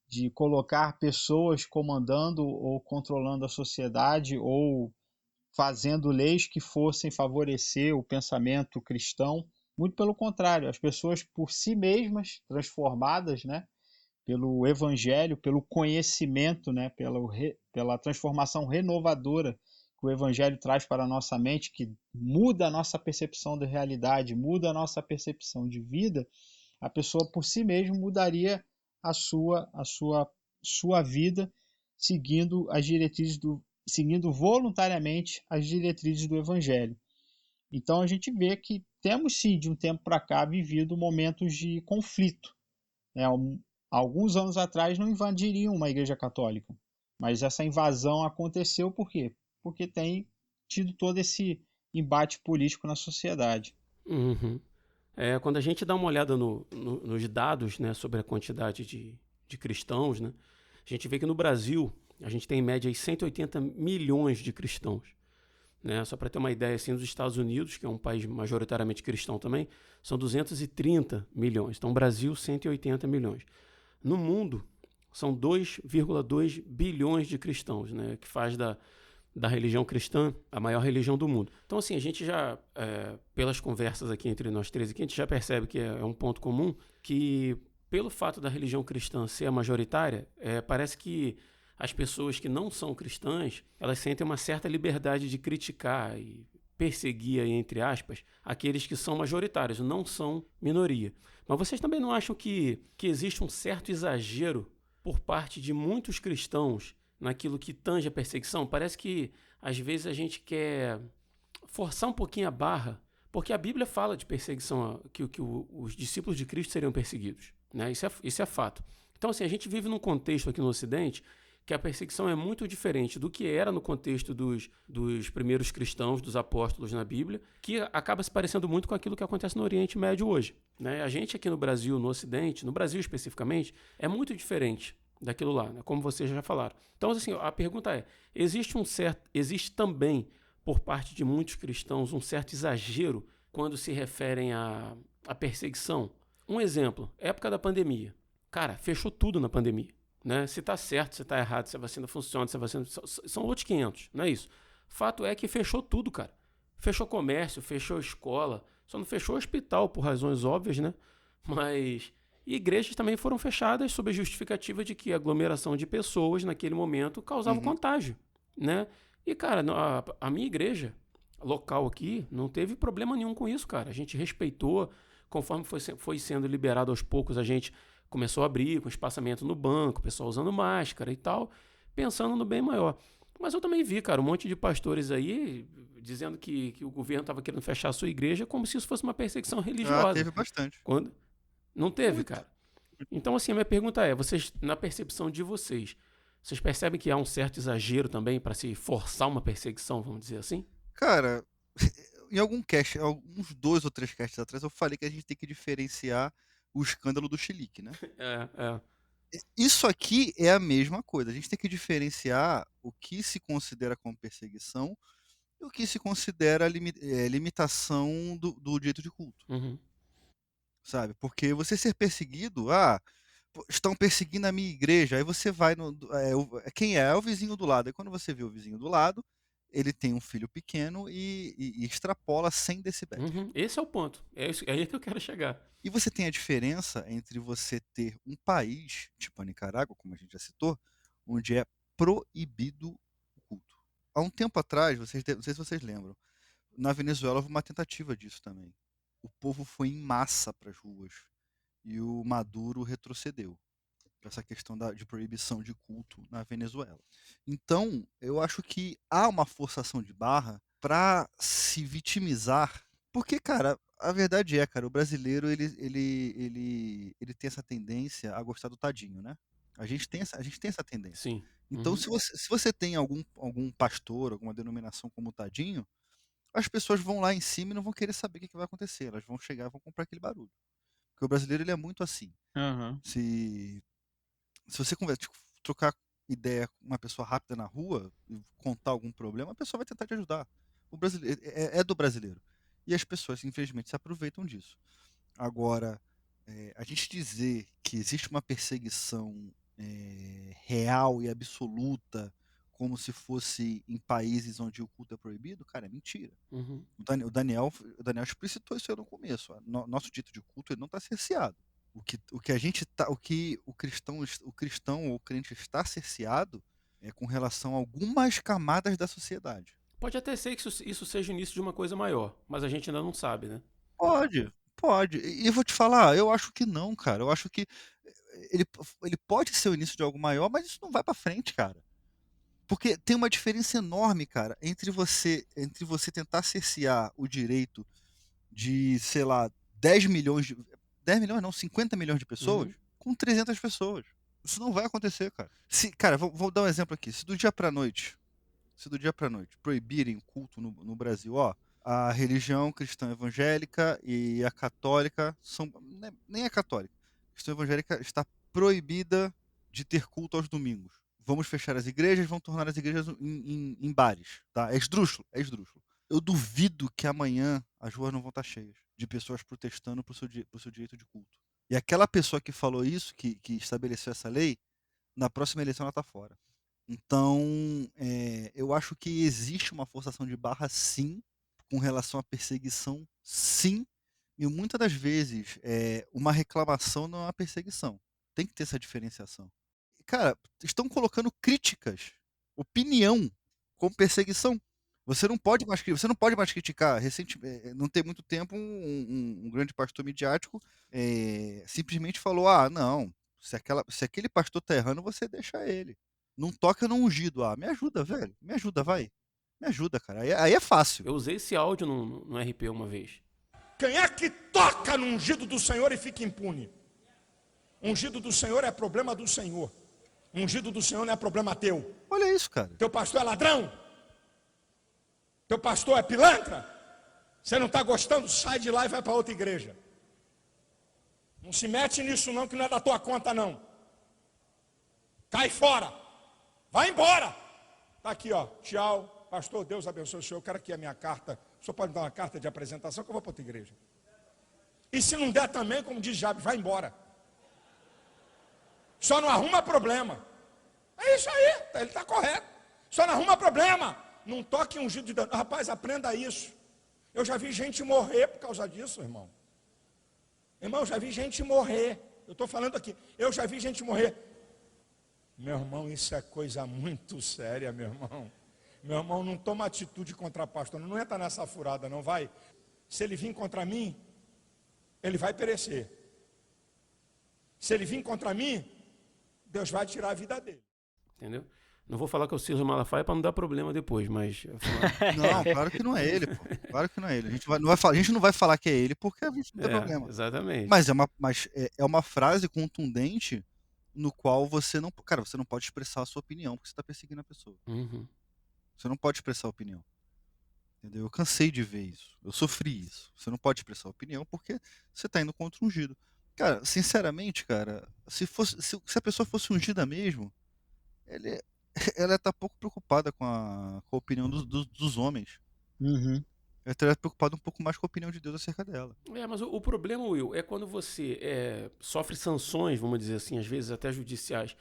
Speaker 2: de colocar pessoas comandando ou controlando a sociedade ou fazendo leis que fossem favorecer o pensamento cristão. Muito pelo contrário, as pessoas por si mesmas, transformadas, né, pelo evangelho, pelo conhecimento, né, pela transformação renovadora que o Evangelho traz para a nossa mente, que muda a nossa percepção da realidade, muda a nossa percepção de vida, a pessoa por si mesma mudaria a sua vida seguindo voluntariamente as diretrizes do Evangelho. Então a gente vê que temos sim, de um tempo para cá, vivido momentos de conflito. Alguns anos atrás não invadiriam uma igreja católica, mas essa invasão aconteceu por quê? Porque tem tido todo esse embate político na sociedade.
Speaker 1: Uhum. Quando a gente dá uma olhada nos dados, né, sobre a quantidade de cristãos, né, a gente vê que no Brasil a gente tem em média aí 180 milhões de cristãos. Né? Só para ter uma ideia, assim, nos Estados Unidos, que é um país majoritariamente cristão também, são 230 milhões. Então, Brasil, 180 milhões. No mundo, são 2,2 bilhões de cristãos, né? Que faz da religião cristã a maior religião do mundo. Então, assim, a gente já, pelas conversas aqui entre nós três, aqui, a gente já percebe que é um ponto comum, que pelo fato da religião cristã ser a majoritária, parece que as pessoas que não são cristãs, elas sentem uma certa liberdade de criticar e perseguir, aí, entre aspas, aqueles que são majoritários, não são minoria. Mas vocês também não acham que existe um certo exagero por parte de muitos cristãos naquilo que tange a perseguição? Parece que, às vezes, a gente quer forçar um pouquinho a barra, porque a Bíblia fala de perseguição, que os discípulos de Cristo seriam perseguidos. Né? Isso é fato. Então, assim, a gente vive num contexto aqui no Ocidente que a perseguição é muito diferente do que era no contexto dos primeiros cristãos, dos apóstolos na Bíblia, que acaba se parecendo muito com aquilo que acontece no Oriente Médio hoje. Né? A gente aqui no Brasil, no Ocidente, no Brasil especificamente, é muito diferente daquilo lá, né? Como vocês já falaram. Então, assim, a pergunta é, existe também, por parte de muitos cristãos, um certo exagero quando se referem à perseguição? Um exemplo, época da pandemia. Cara, fechou tudo na pandemia. Né? Se está certo, se está errado, se a vacina funciona, se a vacina... São outros 500, não é isso? Fato é que fechou tudo, cara. Fechou comércio, fechou escola, só não fechou hospital por razões óbvias, né? Mas igrejas também foram fechadas sob a justificativa de que a aglomeração de pessoas naquele momento causava contágio, né? E, cara, a minha igreja local aqui não teve problema nenhum com isso, cara. A gente respeitou, conforme foi sendo liberado aos poucos, a gente começou a abrir com espaçamento no banco, o pessoal usando máscara e tal, pensando no bem maior. Mas eu também vi, cara, um monte de pastores aí dizendo que o governo estava querendo fechar a sua igreja como se isso fosse uma perseguição religiosa.
Speaker 3: Teve bastante.
Speaker 1: Quando... Não teve,
Speaker 3: Muito.
Speaker 1: cara. Então, assim, a minha pergunta é, vocês, na percepção de vocês percebem que há um certo exagero também para se forçar uma perseguição, vamos dizer assim?
Speaker 3: Cara, em alguns 2 ou 3 casts atrás, eu falei que a gente tem que diferenciar o escândalo do chilique, né? Isso aqui é a mesma coisa. A gente tem que diferenciar o que se considera como perseguição e o que se considera limitação do direito de culto.
Speaker 1: Uhum.
Speaker 3: Sabe? Porque você ser perseguido, estão perseguindo a minha igreja, aí você vai quem é? É o vizinho do lado. Aí quando você vê o vizinho do lado, ele tem um filho pequeno e extrapola 100 decibéis.
Speaker 1: Uhum. Esse é o ponto. É aí que eu quero chegar.
Speaker 3: E você tem a diferença entre você ter um país, tipo a Nicarágua, como a gente já citou, onde é proibido o culto. Há um tempo atrás, não sei se vocês lembram, na Venezuela houve uma tentativa disso também. O povo foi em massa para as ruas e o Maduro retrocedeu para essa questão de proibição de culto na Venezuela. Então, eu acho que há uma forçação de barra para se vitimizar, porque, cara, a verdade é, cara, o brasileiro ele tem essa tendência a gostar do tadinho, né? A gente tem essa tendência.
Speaker 1: Sim.
Speaker 3: Então, se você tem algum pastor, alguma denominação como tadinho, as pessoas vão lá em cima e não vão querer saber o que vai acontecer. Elas vão chegar e vão comprar aquele barulho. Porque o brasileiro ele é muito assim.
Speaker 2: Uhum.
Speaker 3: Se você trocar ideia com uma pessoa rápida na rua e contar algum problema, a pessoa vai tentar te ajudar. O brasileiro é do brasileiro. E as pessoas, infelizmente, se aproveitam disso. Agora, a gente dizer que existe uma perseguição real e absoluta, como se fosse em países onde o culto é proibido, cara, é mentira.
Speaker 1: Uhum.
Speaker 3: O Daniel explicitou isso aí no começo. Nosso dito de culto ele não está cerceado. O que a gente tá, o que o cristão ou o crente está cerceado é com relação a algumas camadas da sociedade.
Speaker 1: Pode até ser que isso seja o início de uma coisa maior, mas a gente ainda não sabe, né?
Speaker 3: Pode, pode. E eu vou te falar, eu acho que não, cara. Eu acho que ele, ele pode ser o início de algo maior, mas isso não vai pra frente, cara. Porque tem uma diferença enorme, cara, entre você tentar cercear o direito de, sei lá, 10 milhões de 10 milhões não, 50 milhões de pessoas
Speaker 1: Uhum.
Speaker 3: com 300 pessoas. Isso não vai acontecer, cara. Se, cara, vou dar um exemplo aqui. Se do dia pra noite proibirem o culto no Brasil, ó, a religião cristã evangélica e a católica são, nem a católica, a cristã evangélica está proibida de ter culto aos domingos. Vamos fechar as igrejas, vamos tornar as igrejas em bares, tá? É esdrúxulo, é esdrúxulo. Eu duvido que amanhã as ruas não vão estar cheias de pessoas protestando pro seu direito de culto. E aquela pessoa que falou isso, que estabeleceu essa lei, na próxima eleição ela está fora. Então, eu acho que existe uma forçação de barra, sim, com relação à perseguição, sim, e muitas das vezes uma reclamação não é uma perseguição. Tem que ter essa diferenciação. E, cara, estão colocando críticas, opinião, como perseguição. Você não pode mais criticar. Não tem muito tempo, um grande pastor midiático simplesmente falou: ah, não, se aquele pastor tá errando, você deixa ele. Não toca no ungido. Ah, me ajuda, velho. Me ajuda, vai. Me ajuda, cara. Aí é fácil.
Speaker 1: Eu usei esse áudio no RP uma vez.
Speaker 4: Quem é que toca no ungido do Senhor e fica impune? Ungido do Senhor é problema do Senhor. Ungido do Senhor não é problema teu.
Speaker 3: Olha isso, cara.
Speaker 4: Teu pastor é ladrão? Teu pastor é pilantra? Você não está gostando? Sai de lá e vai para outra igreja. Não se mete nisso não, que não é da tua conta não. Cai fora. Vai embora. Está aqui, ó. Tchau. Pastor, Deus abençoe o senhor. Eu quero aqui a minha carta. O senhor pode me dar uma carta de apresentação que eu vou para outra igreja. E se não der também, como diz Jabes, vai embora. Só não arruma problema. É isso aí, ele está correto. Só não arruma problema. Não toque ungido de Deus. Rapaz, aprenda isso. Eu já vi gente morrer por causa disso, irmão. Irmão, eu já vi gente morrer. Eu estou falando aqui. Eu já vi gente morrer. Meu irmão, isso é coisa muito séria, meu irmão. Meu irmão, não toma atitude contra pastor. Não entra nessa furada, não vai. Se ele vir contra mim, ele vai perecer. Se ele vir contra mim, Deus vai tirar a vida dele.
Speaker 1: Entendeu? Não vou falar que eu sirvo Malafaia para não dar problema depois, mas...
Speaker 3: Não, claro que não é ele, pô. Claro que não é ele. A gente não vai falar que é ele porque a gente não tem problema.
Speaker 1: Exatamente.
Speaker 3: Mas é uma frase contundente no qual você não... Cara, você não pode expressar a sua opinião porque você está perseguindo a pessoa.
Speaker 1: Uhum.
Speaker 3: Você não pode expressar a opinião. Entendeu? Eu cansei de ver isso. Eu sofri isso. Você não pode expressar a opinião porque você está indo contra o ungido. Cara, sinceramente, cara, se a pessoa fosse ungida mesmo, ela está pouco preocupada com a opinião dos homens.
Speaker 2: Uhum.
Speaker 3: Ela estaria preocupada um pouco mais com a opinião de Deus acerca dela.
Speaker 1: Mas o problema, Will, é quando você sofre sanções, vamos dizer assim, às vezes até judiciais,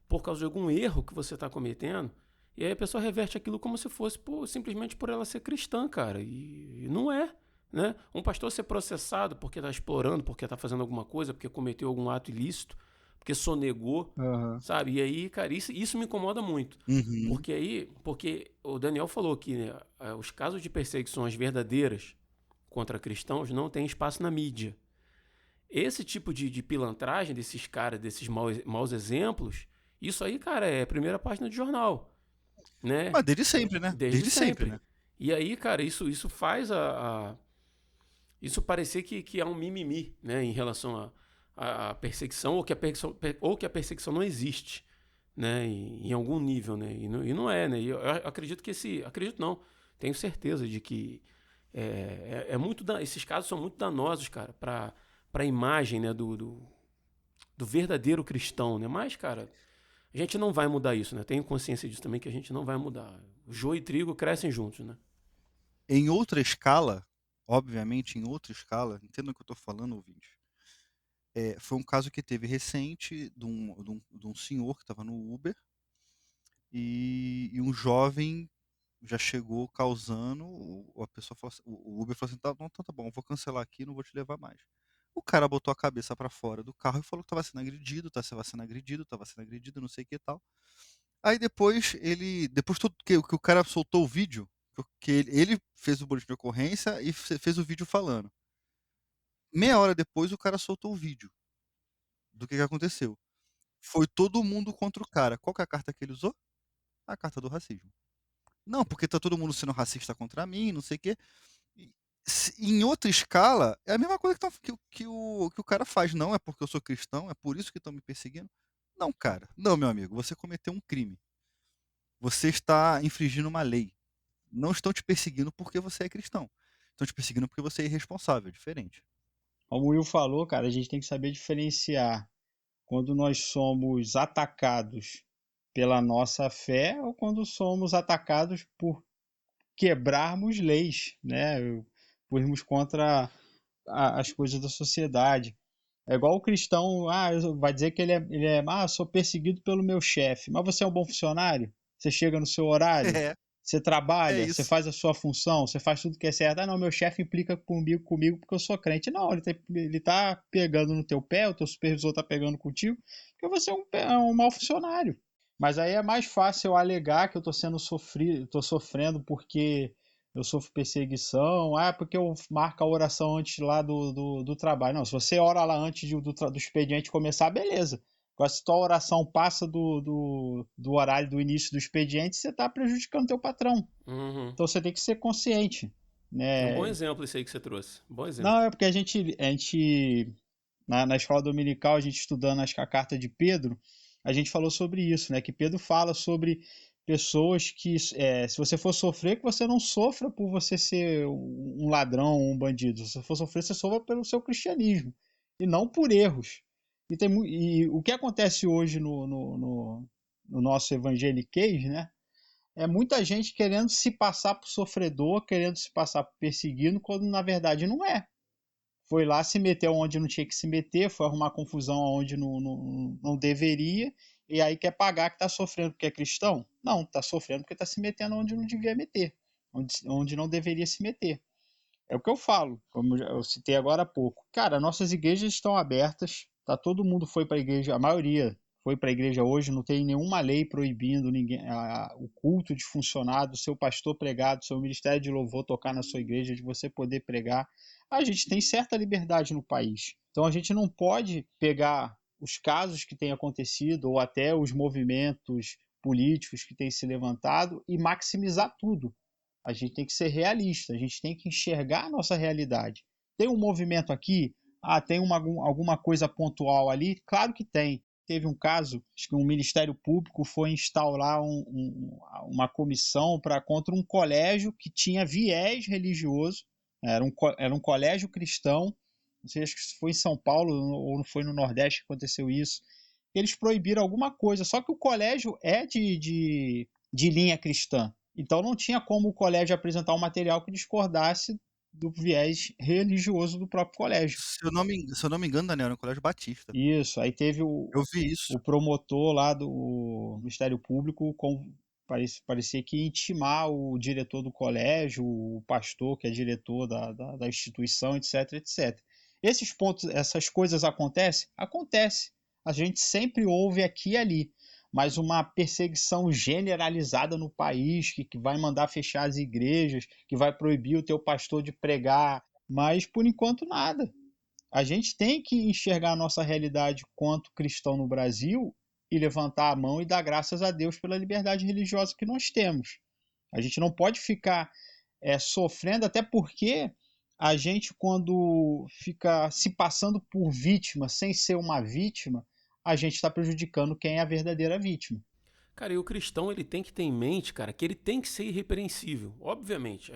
Speaker 1: por causa de algum erro que você está cometendo, e aí a pessoa reverte aquilo como se fosse simplesmente por ela ser cristã, cara. E não é, né? Um pastor ser processado porque está explorando, porque está fazendo alguma coisa, porque cometeu algum ato ilícito, porque sonegou, sabe? E aí, cara, isso me incomoda muito.
Speaker 3: Uhum.
Speaker 1: Porque o Daniel falou que, né, os casos de perseguições verdadeiras contra cristãos não têm espaço na mídia. Esse tipo de pilantragem desses caras, desses maus exemplos, isso aí, cara, é primeira página de jornal. Né?
Speaker 3: Mas desde sempre, né?
Speaker 1: Desde sempre.
Speaker 3: Né?
Speaker 1: E aí, cara, isso faz isso parecer que há um mimimi, né, em relação à perseguição, ou que a perseguição não existe, né, em algum nível, né? E não é, né? E eu acredito que acredito não, tenho certeza de que esses casos são muito danosos, cara, para a imagem, né, do verdadeiro cristão, né? Mas, cara, a gente não vai mudar isso, né? Tenho consciência disso também, que a gente não vai mudar. O joio e trigo crescem juntos, né?
Speaker 3: Em outra escala, obviamente, entenda o que eu estou falando, ouvinte. Foi um caso que teve recente de um senhor que estava no Uber e um jovem já chegou causando. A pessoa falou assim, o Uber falou assim: tá, não, tá bom, vou cancelar aqui, não vou te levar mais. O cara botou a cabeça para fora do carro e falou que estava sendo agredido, não sei o que e tal. Aí depois que o cara soltou o vídeo, porque ele fez o boletim de ocorrência e fez o vídeo falando. Meia hora depois, o cara soltou o vídeo do que aconteceu. Foi todo mundo contra o cara. Qual que é a carta que ele usou? A carta do racismo. Não, porque tá todo mundo sendo racista contra mim, não sei o quê. Em outra escala, é a mesma coisa que o cara faz. Não é porque eu sou cristão, é por isso que estão me perseguindo. Não, cara. Não, meu amigo. Você cometeu um crime. Você está infringindo uma lei. Não estão te perseguindo porque você é cristão. Estão te perseguindo porque você é irresponsável. É diferente.
Speaker 2: Como o Will falou, cara, a gente tem que saber diferenciar quando nós somos atacados pela nossa fé ou quando somos atacados por quebrarmos leis, né? Por irmos contra as coisas da sociedade. É igual o cristão, vai dizer que sou perseguido pelo meu chefe. Mas você é um bom funcionário? Você chega no seu horário?
Speaker 3: É,
Speaker 2: Você
Speaker 3: é
Speaker 2: trabalha? Você
Speaker 3: isso.
Speaker 2: faz a sua função? Você faz tudo que é certo? Não, meu chefe implica comigo porque eu sou crente. Não, ele tá pegando no teu pé, o teu supervisor tá pegando contigo, porque você é um mau funcionário. Mas aí é mais fácil eu alegar que eu tô sofrendo porque eu sofro perseguição, porque eu marco a oração antes lá do trabalho. Não, se você ora lá antes do expediente começar, beleza. Agora, se tua oração passa do horário do início do expediente, você está prejudicando teu patrão.
Speaker 1: Uhum.
Speaker 2: Então você tem que ser consciente.
Speaker 1: É um bom
Speaker 2: Né?
Speaker 1: exemplo isso aí que você trouxe. Bom
Speaker 2: Não,
Speaker 1: exemplo.
Speaker 2: é porque a gente na escola dominical, a gente estudando a carta de Pedro, a gente falou sobre isso, né? Que Pedro fala sobre pessoas que, se você for sofrer, que você não sofra por você ser um ladrão ou um bandido. Se você for sofrer, você sofra pelo seu cristianismo e não por erros. E o que acontece hoje no nosso evangeliquez, né? É muita gente querendo se passar por sofredor, querendo se passar por perseguido, quando na verdade não é. Foi lá, se meteu onde não tinha que se meter, foi arrumar confusão onde não deveria, e aí quer pagar que está sofrendo porque é cristão? Não, está sofrendo porque está se metendo onde não devia meter, onde não deveria se meter. É o que eu falo, como eu citei agora há pouco. Cara, nossas igrejas estão abertas, tá, todo mundo foi para a igreja, a maioria foi para a igreja hoje, não tem nenhuma lei proibindo ninguém, o culto de funcionar, do seu pastor pregar, do seu ministério de louvor tocar na sua igreja, de você poder pregar. A gente tem certa liberdade no país. Então a gente não pode pegar os casos que têm acontecido ou até os movimentos políticos que têm se levantado e maximizar tudo. A gente tem que ser realista, a gente tem que enxergar a nossa realidade. Tem um movimento aqui? Tem alguma coisa pontual ali? Claro que tem. Teve um caso, acho que um Ministério Público foi instaurar uma comissão contra um colégio que tinha viés religioso, era um colégio cristão, não sei, acho que foi em São Paulo ou foi no Nordeste que aconteceu isso. Eles proibiram alguma coisa, só que o colégio é de linha cristã. Então não tinha como o colégio apresentar um material que discordasse do viés religioso do próprio colégio.
Speaker 3: Se eu não me engano, Daniel, era no Colégio Batista.
Speaker 2: Isso, aí teve
Speaker 3: Eu vi isso.
Speaker 2: o promotor lá do Ministério Público, parecia que ia intimar o diretor do colégio, o pastor que é diretor da instituição, etc, etc. Esses pontos, essas coisas acontecem? Acontece. A gente sempre ouve aqui e ali. Mas uma perseguição generalizada no país, que vai mandar fechar as igrejas, que vai proibir o teu pastor de pregar, mas por enquanto nada. A gente tem que enxergar a nossa realidade quanto cristão no Brasil e levantar a mão e dar graças a Deus pela liberdade religiosa que nós temos. A gente não pode ficar sofrendo, até porque a gente, quando fica se passando por vítima sem ser uma vítima, a gente está prejudicando quem é a verdadeira vítima.
Speaker 1: Cara, e o cristão ele tem que ter em mente, cara, que ele tem que ser irrepreensível. Obviamente,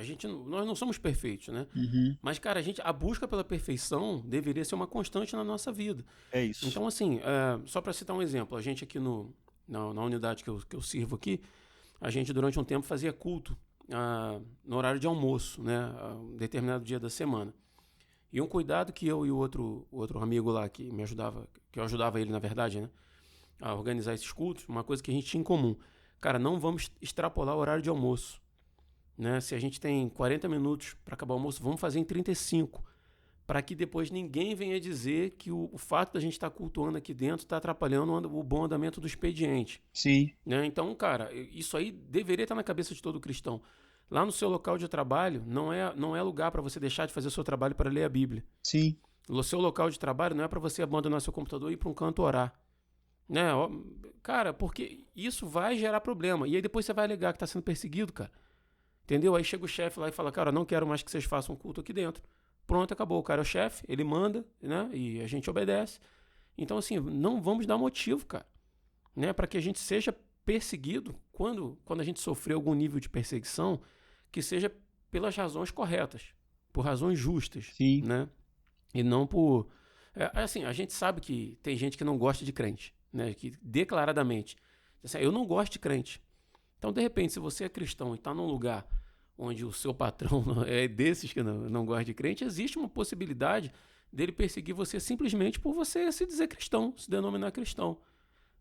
Speaker 1: nós não somos perfeitos, né?
Speaker 2: Uhum.
Speaker 1: Mas, cara, a busca pela perfeição deveria ser uma constante na nossa vida.
Speaker 3: É isso.
Speaker 1: Então, assim, só para citar um exemplo, a gente aqui na unidade que eu sirvo aqui, a gente durante um tempo fazia culto no horário de almoço, né? Um determinado dia da semana. E um cuidado que eu e o outro amigo lá que me ajudava, que eu ajudava ele, na verdade, né? A organizar esses cultos, uma coisa que a gente tinha em comum. Cara, não vamos extrapolar o horário de almoço. Né? Se a gente tem 40 minutos para acabar o almoço, vamos fazer em 35. Para que depois ninguém venha dizer que o fato da gente estar cultuando aqui dentro está atrapalhando o bom andamento do expediente.
Speaker 2: Sim.
Speaker 1: Né? Então, cara, isso aí deveria estar na cabeça de todo cristão. Lá no seu local de trabalho, não é lugar para você deixar de fazer o seu trabalho para ler a Bíblia.
Speaker 2: Sim.
Speaker 1: O seu local de trabalho não é para você abandonar seu computador e ir para um canto orar. Né? Cara, porque isso vai gerar problema. E aí depois você vai alegar que está sendo perseguido, cara. Entendeu? Aí chega o chefe lá e fala, cara, não quero mais que vocês façam culto aqui dentro. Pronto, acabou. O cara é o chefe, ele manda, né? E a gente obedece. Então, assim, não vamos dar motivo, cara, né? Para que a gente seja perseguido quando a gente sofrer algum nível de perseguição, que seja pelas razões corretas, por razões justas,
Speaker 2: Sim.
Speaker 1: né? E não por... assim, a gente sabe que tem gente que não gosta de crente, né? Que declaradamente, assim, eu não gosto de crente. Então, de repente, se você é cristão e está num lugar onde o seu patrão é desses que não gosta de crente, existe uma possibilidade dele perseguir você simplesmente por você se dizer cristão, se denominar cristão.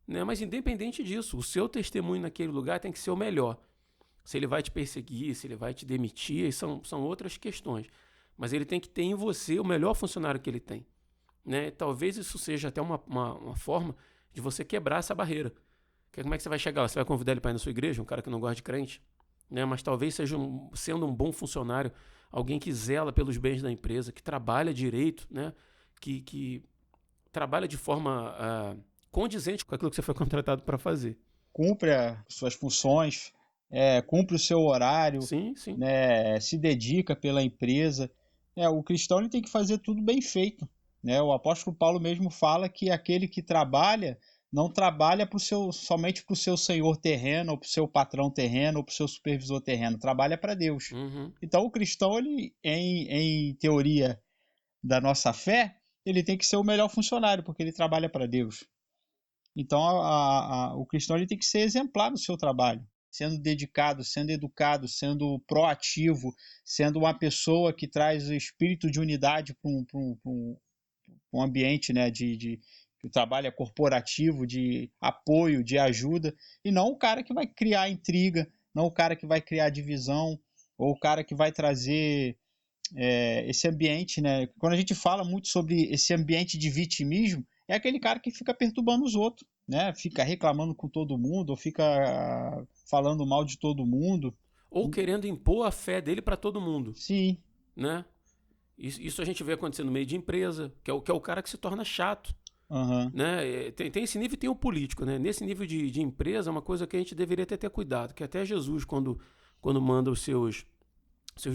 Speaker 1: Né? Mas independente disso, o seu testemunho naquele lugar tem que ser o melhor. Se ele vai te perseguir, se ele vai te demitir, são outras questões. Mas ele tem que ter em você o melhor funcionário que ele tem. Né? Talvez isso seja até uma forma de você quebrar essa barreira. Como é que você vai chegar lá? Você vai convidar ele para ir na sua igreja, um cara que não gosta de crente? Né? Mas talvez seja, sendo um bom funcionário, alguém que zela pelos bens da empresa, que trabalha direito, né? que trabalha de forma condizente com aquilo que você foi contratado para fazer.
Speaker 2: Cumpre as suas funções, cumpre o seu horário,
Speaker 1: sim, sim.
Speaker 2: Né? Se dedica pela empresa. O cristão ele tem que fazer tudo bem feito. Né? O apóstolo Paulo mesmo fala que aquele que trabalha não trabalha somente para o seu senhor terreno, ou para o seu patrão terreno, ou para o seu supervisor terreno, trabalha para Deus.
Speaker 1: Uhum.
Speaker 2: Então o cristão, ele, em teoria da nossa fé, ele tem que ser o melhor funcionário, porque ele trabalha para Deus. Então o cristão ele tem que ser exemplar no seu trabalho, sendo dedicado, sendo educado, sendo proativo, sendo uma pessoa que traz o espírito de unidade para um ambiente, né, que o trabalho é corporativo, de apoio, de ajuda, e não o cara que vai criar intriga, não o cara que vai criar divisão, ou o cara que vai trazer esse ambiente, né? Quando a gente fala muito sobre esse ambiente de vitimismo, é aquele cara que fica perturbando os outros, né? Fica reclamando com todo mundo, ou fica falando mal de todo mundo.
Speaker 1: Ou querendo impor a fé dele para todo mundo.
Speaker 2: Sim.
Speaker 1: Né? Isso a gente vê acontecer no meio de empresa, que é o cara que se torna chato.
Speaker 2: Uhum.
Speaker 1: Né? Tem esse nível e tem o político. Né? Nesse nível de empresa, é uma coisa que a gente deveria ter cuidado, que até Jesus, quando manda os seus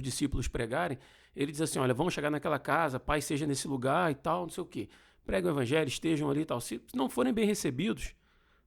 Speaker 1: discípulos pregarem, ele diz assim, olha, vamos chegar naquela casa, Pai seja nesse lugar e tal, não sei o quê. Preguem o evangelho, estejam ali e tal. Se não forem bem recebidos,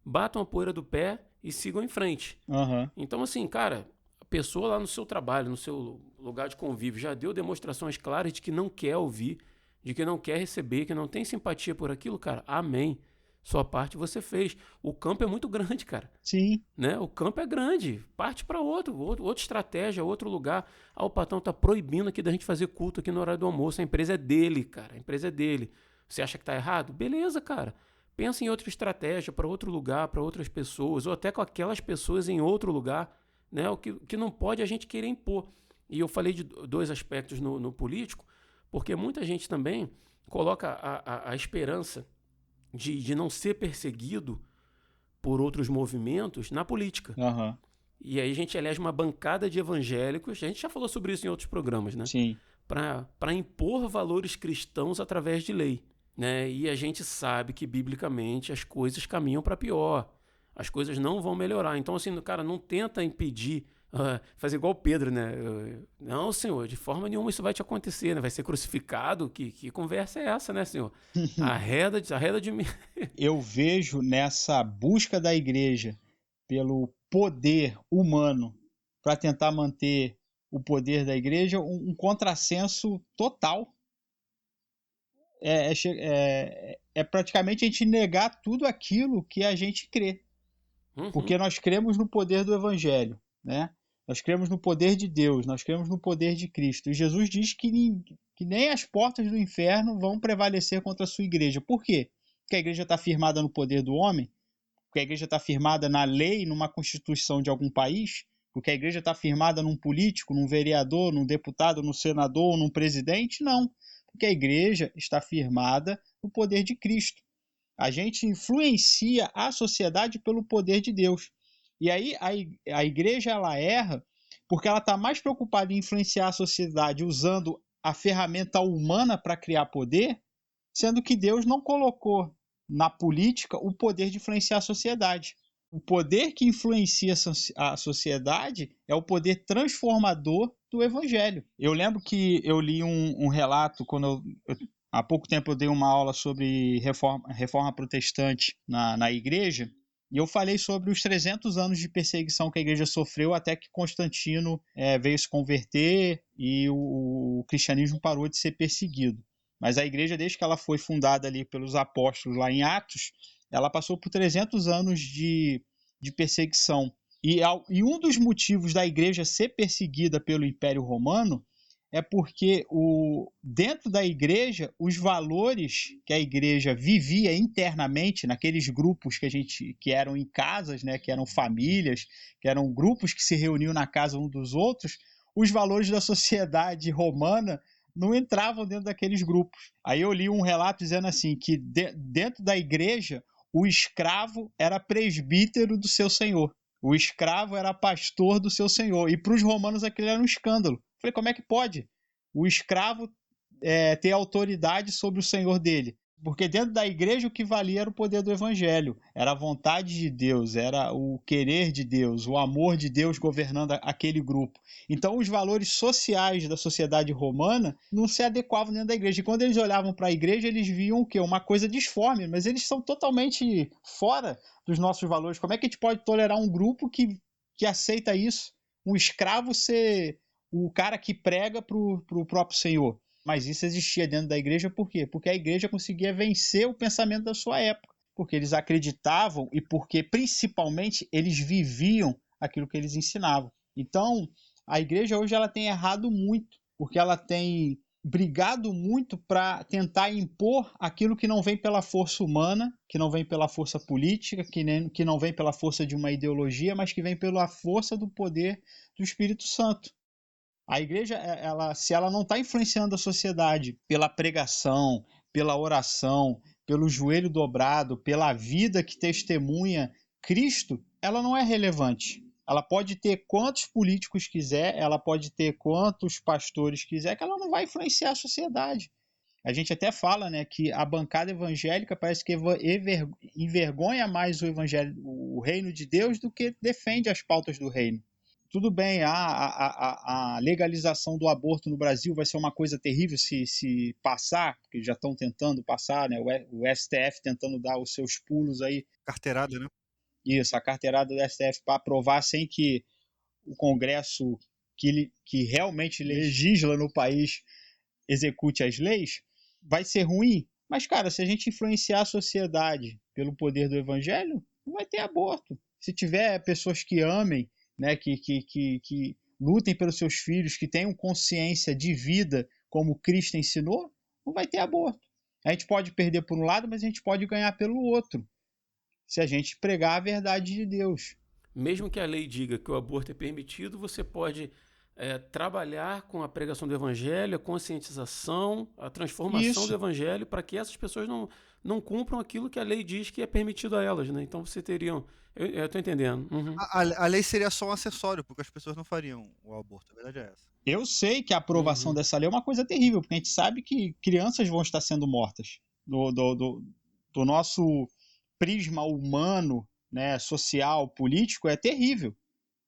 Speaker 1: batam a poeira do pé e sigam em frente.
Speaker 2: Uhum.
Speaker 1: Então, assim, cara, a pessoa lá no seu trabalho, no seu lugar de convívio, já deu demonstrações claras de que não quer ouvir, de que não quer receber, que não tem simpatia por aquilo, cara, amém. Sua parte você fez. O campo é muito grande, cara.
Speaker 2: Sim.
Speaker 1: Né? O campo é grande. Parte para outra estratégia, outro lugar. O patrão tá proibindo aqui da gente fazer culto aqui no horário do almoço. A empresa é dele, cara. A empresa é dele. Você acha que tá errado? Beleza, cara. Pensa em outra estratégia para outro lugar, para outras pessoas, ou até com aquelas pessoas em outro lugar. Né? O que não pode a gente querer impor. E eu falei de dois aspectos no político, porque muita gente também coloca a esperança de não ser perseguido por outros movimentos na política.
Speaker 2: Uhum.
Speaker 1: E aí a gente elege uma bancada de evangélicos, a gente já falou sobre isso em outros programas, né?
Speaker 2: Sim.
Speaker 1: Para impor valores cristãos através de lei. Né? E a gente sabe que, biblicamente, as coisas caminham para pior. As coisas não vão melhorar. Então, assim, cara, não tenta impedir, fazer igual Pedro, né? Não, Senhor, de forma nenhuma isso vai te acontecer, né? Vai ser crucificado? Que conversa é essa, né, Senhor? Arreda de mim.
Speaker 2: Eu vejo nessa busca da igreja pelo poder humano para tentar manter o poder da igreja um contrassenso total. É praticamente a gente negar tudo aquilo que a gente crê.
Speaker 1: Uhum.
Speaker 2: Porque nós cremos no poder do Evangelho, né? Nós cremos no poder de Deus, nós cremos no poder de Cristo. E Jesus diz que nem as portas do inferno vão prevalecer contra a sua igreja. Por quê? Porque a igreja está firmada no poder do homem? Porque a igreja está firmada na lei, numa constituição de algum país? Porque a igreja está firmada num político, num vereador, num deputado, num senador, num presidente? Não. Porque a igreja está firmada no poder de Cristo. A gente influencia a sociedade pelo poder de Deus. E aí a igreja ela erra porque ela está mais preocupada em influenciar a sociedade usando a ferramenta humana para criar poder, sendo que Deus não colocou na política o poder de influenciar a sociedade. O poder que influencia a sociedade é o poder transformador do evangelho. Eu lembro que eu li um relato, há pouco tempo eu dei uma aula sobre reforma protestante na igreja, e eu falei sobre os 300 anos de perseguição que a igreja sofreu até que Constantino veio se converter e o cristianismo parou de ser perseguido. Mas a igreja, desde que ela foi fundada ali pelos apóstolos lá em Atos, ela passou por 300 anos de perseguição. E um dos motivos da igreja ser perseguida pelo Império Romano é porque dentro da igreja, os valores que a igreja vivia internamente, naqueles grupos que eram em casas, né, que eram famílias, que eram grupos que se reuniam na casa um dos outros, os valores da sociedade romana não entravam dentro daqueles grupos. Aí eu li um relato dizendo assim, que dentro da igreja, o escravo era presbítero do seu senhor. O escravo era pastor do seu senhor. E para os romanos aquilo era um escândalo. Falei, como é que pode o escravo ter autoridade sobre o senhor dele? Porque dentro da igreja o que valia era o poder do evangelho, era a vontade de Deus, era o querer de Deus, o amor de Deus governando aquele grupo. Então os valores sociais da sociedade romana não se adequavam dentro da igreja. E quando eles olhavam para a igreja, eles viam o quê? Uma coisa disforme, mas eles são totalmente fora dos nossos valores. Como é que a gente pode tolerar um grupo que aceita isso? Um escravo ser o cara que prega para o próprio Senhor. Mas isso existia dentro da igreja por quê? Porque a igreja conseguia vencer o pensamento da sua época. Porque eles acreditavam e porque, principalmente, eles viviam aquilo que eles ensinavam. Então, a igreja hoje ela tem errado muito, porque ela tem brigado muito para tentar impor aquilo que não vem pela força humana, que não vem pela força política, que não vem pela força de uma ideologia, mas que vem pela força do poder do Espírito Santo. A igreja, se ela não está influenciando a sociedade pela pregação, pela oração, pelo joelho dobrado, pela vida que testemunha Cristo, ela não é relevante. Ela pode ter quantos políticos quiser, ela pode ter quantos pastores quiser, que ela não vai influenciar a sociedade. A gente até fala, né, que a bancada evangélica parece que envergonha mais o reino de Deus do que defende as pautas do reino. Tudo bem, a legalização do aborto no Brasil vai ser uma coisa terrível se passar, porque já estão tentando passar, né? O STF tentando dar os seus pulos aí.
Speaker 3: Carteirada, né?
Speaker 2: Isso, a carteirada do STF para aprovar sem que o Congresso que realmente legisla no país execute as leis, vai ser ruim. Mas, cara, se a gente influenciar a sociedade pelo poder do evangelho, não vai ter aborto. Se tiver pessoas que amem, né, que lutem pelos seus filhos, que tenham consciência de vida como Cristo ensinou, não vai ter aborto. A gente pode perder por um lado, mas a gente pode ganhar pelo outro, se a gente pregar a verdade de Deus.
Speaker 1: Mesmo que a lei diga que o aborto é permitido, você pode trabalhar com a pregação do evangelho, a conscientização, a transformação do evangelho, para que essas pessoas não cumpram aquilo que a lei diz que é permitido a elas, né? Então você teriam... Eu estou entendendo. Uhum.
Speaker 3: A lei seria só um acessório, porque as pessoas não fariam o aborto. A verdade é essa.
Speaker 2: Eu sei que a aprovação dessa lei é uma coisa terrível, porque a gente sabe que crianças vão estar sendo mortas. Do nosso prisma humano, né, social, político, é terrível.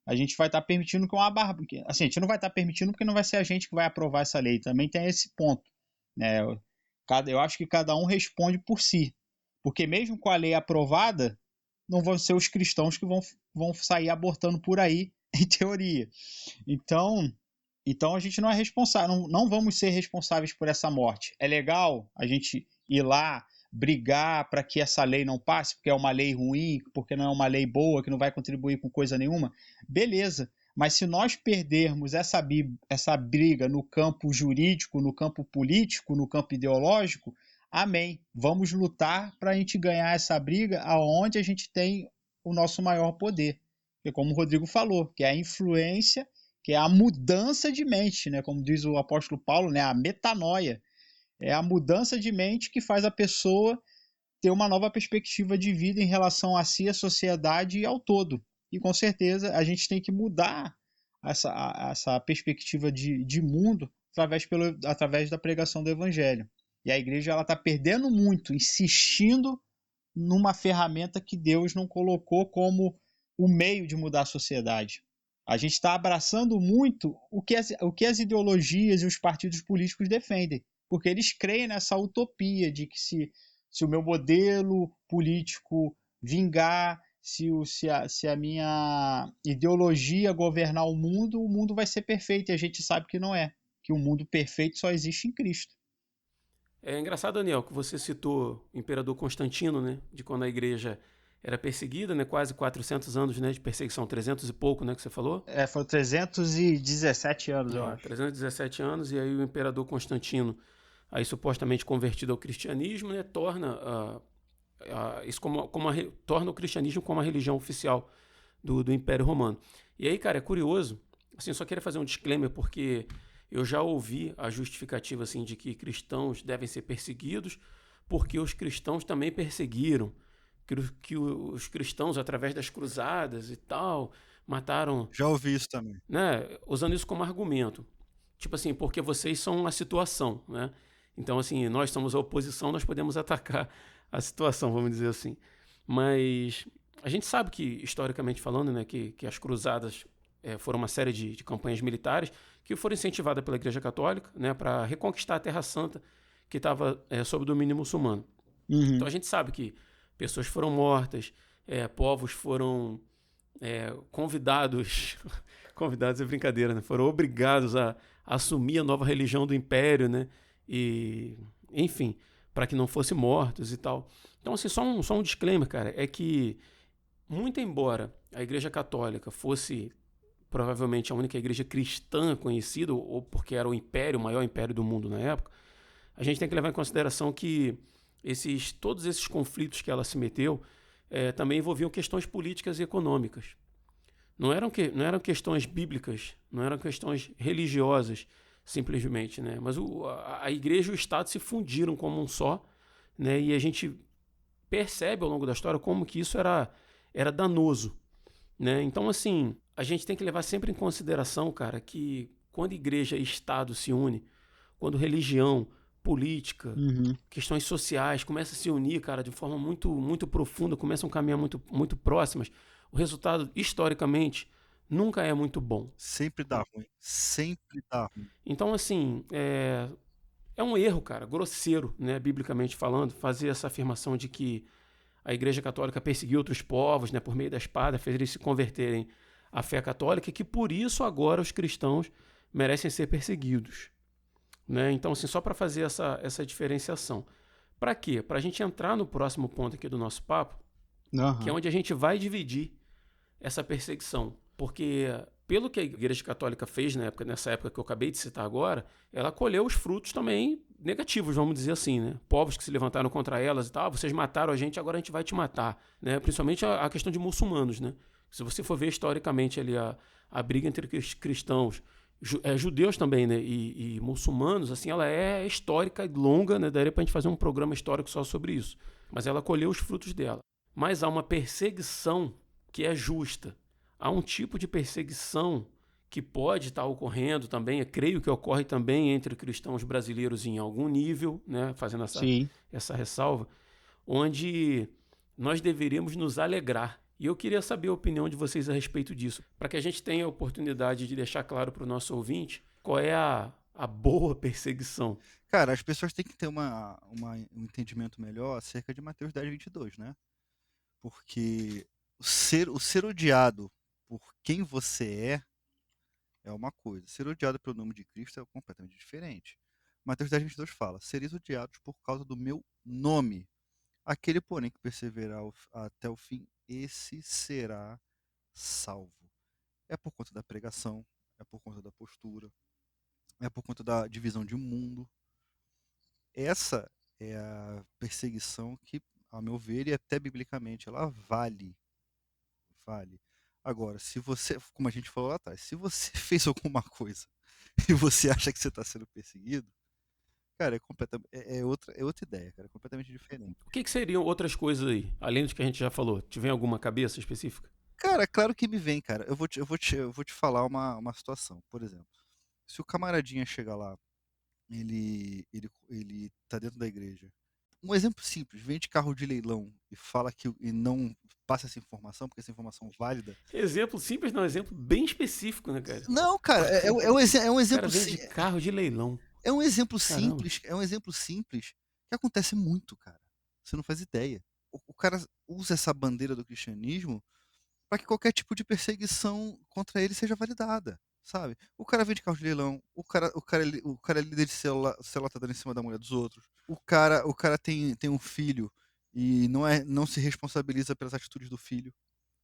Speaker 2: A gente vai estar permitindo que uma barra... Assim, a gente não vai estar permitindo porque não vai ser a gente que vai aprovar essa lei. Também tem esse ponto, né? Eu acho que cada um responde por si. Porque mesmo com a lei aprovada, não vão ser os cristãos que vão sair abortando por aí, em teoria. Então a gente não é responsável, não vamos ser responsáveis por essa morte. É legal a gente ir lá brigar para que essa lei não passe, porque é uma lei ruim, porque não é uma lei boa, que não vai contribuir com coisa nenhuma. Beleza, mas se nós perdermos essa briga no campo jurídico, no campo político, no campo ideológico, amém. Vamos lutar para a gente ganhar essa briga aonde a gente tem o nosso maior poder. Porque como o Rodrigo falou, que é a influência, que é a mudança de mente, né? Como diz o apóstolo Paulo, né? A metanoia. É a mudança de mente que faz a pessoa ter uma nova perspectiva de vida em relação a si, à sociedade e ao todo. E com certeza a gente tem que mudar essa perspectiva de mundo através da pregação do evangelho. E a igreja está perdendo muito, insistindo numa ferramenta que Deus não colocou como o meio de mudar a sociedade. A gente está abraçando muito o que as ideologias e os partidos políticos defendem, porque eles creem nessa utopia de que se o meu modelo político vingar, se a minha ideologia governar o mundo vai ser perfeito, e a gente sabe que não é, que o mundo perfeito só existe em Cristo.
Speaker 1: É engraçado, Daniel, que você citou o imperador Constantino, né, de quando a igreja era perseguida, né, quase 400 anos, né, de perseguição, 300 e pouco, né, que você falou?
Speaker 2: Foram 317 anos, eu acho.
Speaker 1: 317 anos, e aí o imperador Constantino, aí supostamente convertido ao cristianismo, né, torna isso torna o cristianismo como a religião oficial do Império Romano. E aí, cara, é curioso, assim, só queria fazer um disclaimer, porque eu já ouvi a justificativa assim, de que cristãos devem ser perseguidos porque os cristãos também perseguiram, que os cristãos, através das cruzadas e tal, mataram...
Speaker 3: Já ouvi isso também.
Speaker 1: Né, usando isso como argumento. Tipo assim, porque vocês são a situação, né? Então, assim, nós somos a oposição, nós podemos atacar a situação, vamos dizer assim. Mas a gente sabe que, historicamente falando, né, que as cruzadas foram uma série de campanhas militares que foram incentivadas pela Igreja Católica, né, para reconquistar a Terra Santa que estava sob domínio muçulmano.
Speaker 2: Uhum.
Speaker 1: Então a gente sabe que pessoas foram mortas, povos foram convidados é brincadeira, né, foram obrigados a assumir a nova religião do Império, né, e enfim, para que não fossem mortos e tal. Então assim, só um disclaimer, cara, é que muito embora a Igreja Católica fosse provavelmente a única igreja cristã conhecida, ou porque era o maior império do mundo na época, a gente tem que levar em consideração que todos esses conflitos que ela se meteu também envolviam questões políticas e econômicas. Não eram questões bíblicas, não eram questões religiosas, simplesmente, né? Mas a igreja e o Estado se fundiram como um só, né? E a gente percebe ao longo da história como que isso era danoso, né? Então, assim, a gente tem que levar sempre em consideração, cara, que quando igreja e Estado se unem, quando religião, política, questões sociais começam a se unir, cara, de forma muito, muito profunda, começam a caminhar muito, muito próximas, o resultado, historicamente, nunca é muito bom.
Speaker 3: Sempre dá ruim. Sempre dá ruim.
Speaker 1: Então, assim, é um erro, cara, grosseiro, né, biblicamente falando, fazer essa afirmação de que a Igreja Católica perseguiu outros povos, né, por meio da espada, fez eles se converterem à fé católica, e que por isso agora os cristãos merecem ser perseguidos, né? Então, assim, só para fazer essa diferenciação. Para quê? Para a gente entrar no próximo ponto aqui do nosso papo, que é onde a gente vai dividir essa perseguição. Porque, pelo que a Igreja Católica fez nessa época que eu acabei de citar agora, ela colheu os frutos também negativos, vamos dizer assim, né? Povos que se levantaram contra elas e tal, vocês mataram a gente, agora a gente vai te matar, né? Principalmente a questão de muçulmanos, né? Se você for ver historicamente ali a briga entre cristãos, judeus também, né? E muçulmanos, assim, ela é histórica e longa, né? Daria pra gente fazer um programa histórico só sobre isso. Mas ela colheu os frutos dela. Mas há uma perseguição que é justa. Há um tipo de perseguição que pode estar ocorrendo também, eu creio que ocorre também entre cristãos brasileiros em algum nível, né, fazendo essa ressalva, onde nós deveríamos nos alegrar. E eu queria saber a opinião de vocês a respeito disso, para que a gente tenha a oportunidade de deixar claro para o nosso ouvinte qual é a boa perseguição.
Speaker 3: Cara, as pessoas têm que ter um entendimento melhor acerca de Mateus 10:22, né? Porque o ser odiado por quem você é uma coisa. Ser odiado pelo nome de Cristo é completamente diferente. Mateus 10:22 fala: sereis odiados por causa do meu nome. Aquele, porém, que perseverar até o fim, esse será salvo. É por conta da pregação, é por conta da postura, é por conta da divisão de mundo. Essa é a perseguição que, ao meu ver, e até biblicamente, ela vale. Agora, se você, como a gente falou lá atrás, se você fez alguma coisa e você acha que você está sendo perseguido, cara, é outra ideia, cara, é completamente diferente.
Speaker 1: O que seriam outras coisas aí, além do que a gente já falou? Tiver alguma cabeça específica?
Speaker 3: Cara, claro que me vem, cara. Eu vou te falar uma situação. Por exemplo, se o camaradinha chega lá, ele tá dentro da igreja. Um exemplo simples, vende carro de leilão e fala e não passa essa informação, porque essa informação é válida.
Speaker 1: Exemplo simples, não, exemplo bem específico, né, cara?
Speaker 3: Não, cara, é um
Speaker 1: O cara
Speaker 3: exemplo
Speaker 1: vende carro de leilão.
Speaker 3: É um exemplo
Speaker 1: Caramba.
Speaker 3: simples, que acontece muito, cara. Você não faz ideia. O cara usa essa bandeira do cristianismo para que qualquer tipo de perseguição contra ele seja validada, sabe? O cara vende carro de leilão, o cara é líder de célula, tá dando em cima da mulher dos outros. O cara tem um filho e não se responsabiliza pelas atitudes do filho.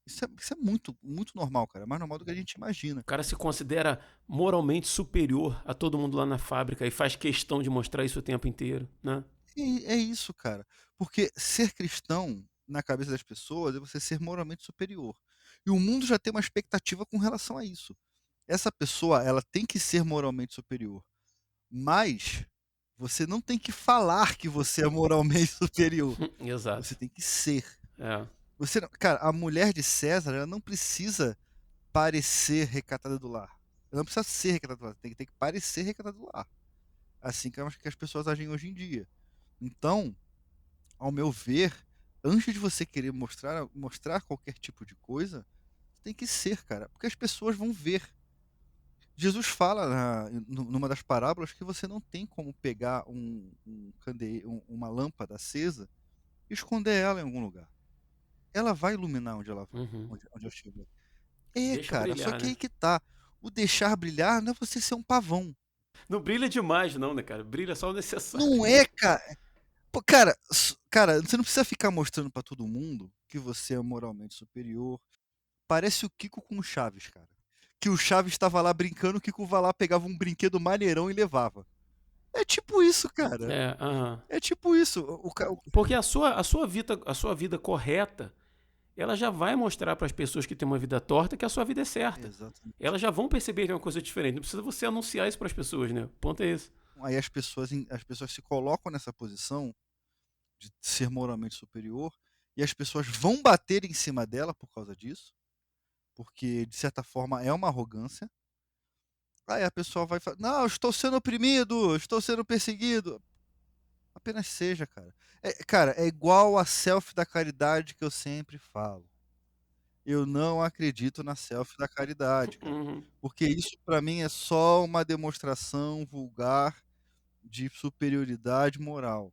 Speaker 3: Isso é muito, muito normal, cara. É mais normal do que a gente imagina.
Speaker 1: O cara se considera moralmente superior a todo mundo lá na fábrica e faz questão de mostrar isso o tempo inteiro, né?
Speaker 3: E é isso, cara. Porque ser cristão, na cabeça das pessoas, é você ser moralmente superior. E o mundo já tem uma expectativa com relação a isso. Essa pessoa, ela tem que ser moralmente superior. Mas você não tem que falar que você é moralmente superior. Você
Speaker 1: Exato.
Speaker 3: tem que ser.
Speaker 1: É.
Speaker 3: Cara, a mulher de César, ela não precisa parecer recatada do lar. Ela não precisa ser recatada do lar. Tem que parecer recatada do lar. Assim que eu acho que as pessoas agem hoje em dia. Então, ao meu ver, antes de você querer mostrar qualquer tipo de coisa, tem que ser, cara, porque as pessoas vão ver. Jesus fala numa das parábolas que você não tem como pegar uma lâmpada acesa e esconder ela em algum lugar. Ela vai iluminar onde ela
Speaker 1: Uhum.
Speaker 3: onde eu estiver.
Speaker 1: Deixa
Speaker 3: Cara, só
Speaker 1: brilhar,
Speaker 3: que
Speaker 1: né?
Speaker 3: aí que tá. O deixar brilhar não é você ser um pavão.
Speaker 1: Não brilha demais, não, né, cara? Brilha só o necessário.
Speaker 3: Não é, cara. Pô, cara, você não precisa ficar mostrando pra todo mundo que você é moralmente superior. Parece o Kiko com o Chaves, cara. Que o Chaves estava lá brincando, o Kiko vai lá, pegava um brinquedo maneirão e levava. É tipo isso, cara.
Speaker 1: É, aham.
Speaker 3: É tipo isso.
Speaker 1: Porque a sua vida correta, ela já vai mostrar para as pessoas que têm uma vida torta que a sua vida é certa.
Speaker 3: Exatamente.
Speaker 1: Elas já vão perceber que é uma coisa diferente. Não precisa você anunciar isso para as pessoas, né? O ponto é esse.
Speaker 3: Aí as pessoas se colocam nessa posição de ser moralmente superior e as pessoas vão bater em cima dela por causa disso, porque de certa forma é uma arrogância. Aí a pessoa vai falar: Não, eu estou sendo oprimido, eu estou sendo perseguido. Apenas seja, cara. Cara, é igual a selfie da caridade que eu sempre falo. Eu não acredito na selfie da caridade, cara.
Speaker 1: Uhum.
Speaker 3: Porque isso pra mim é só uma demonstração vulgar de superioridade moral.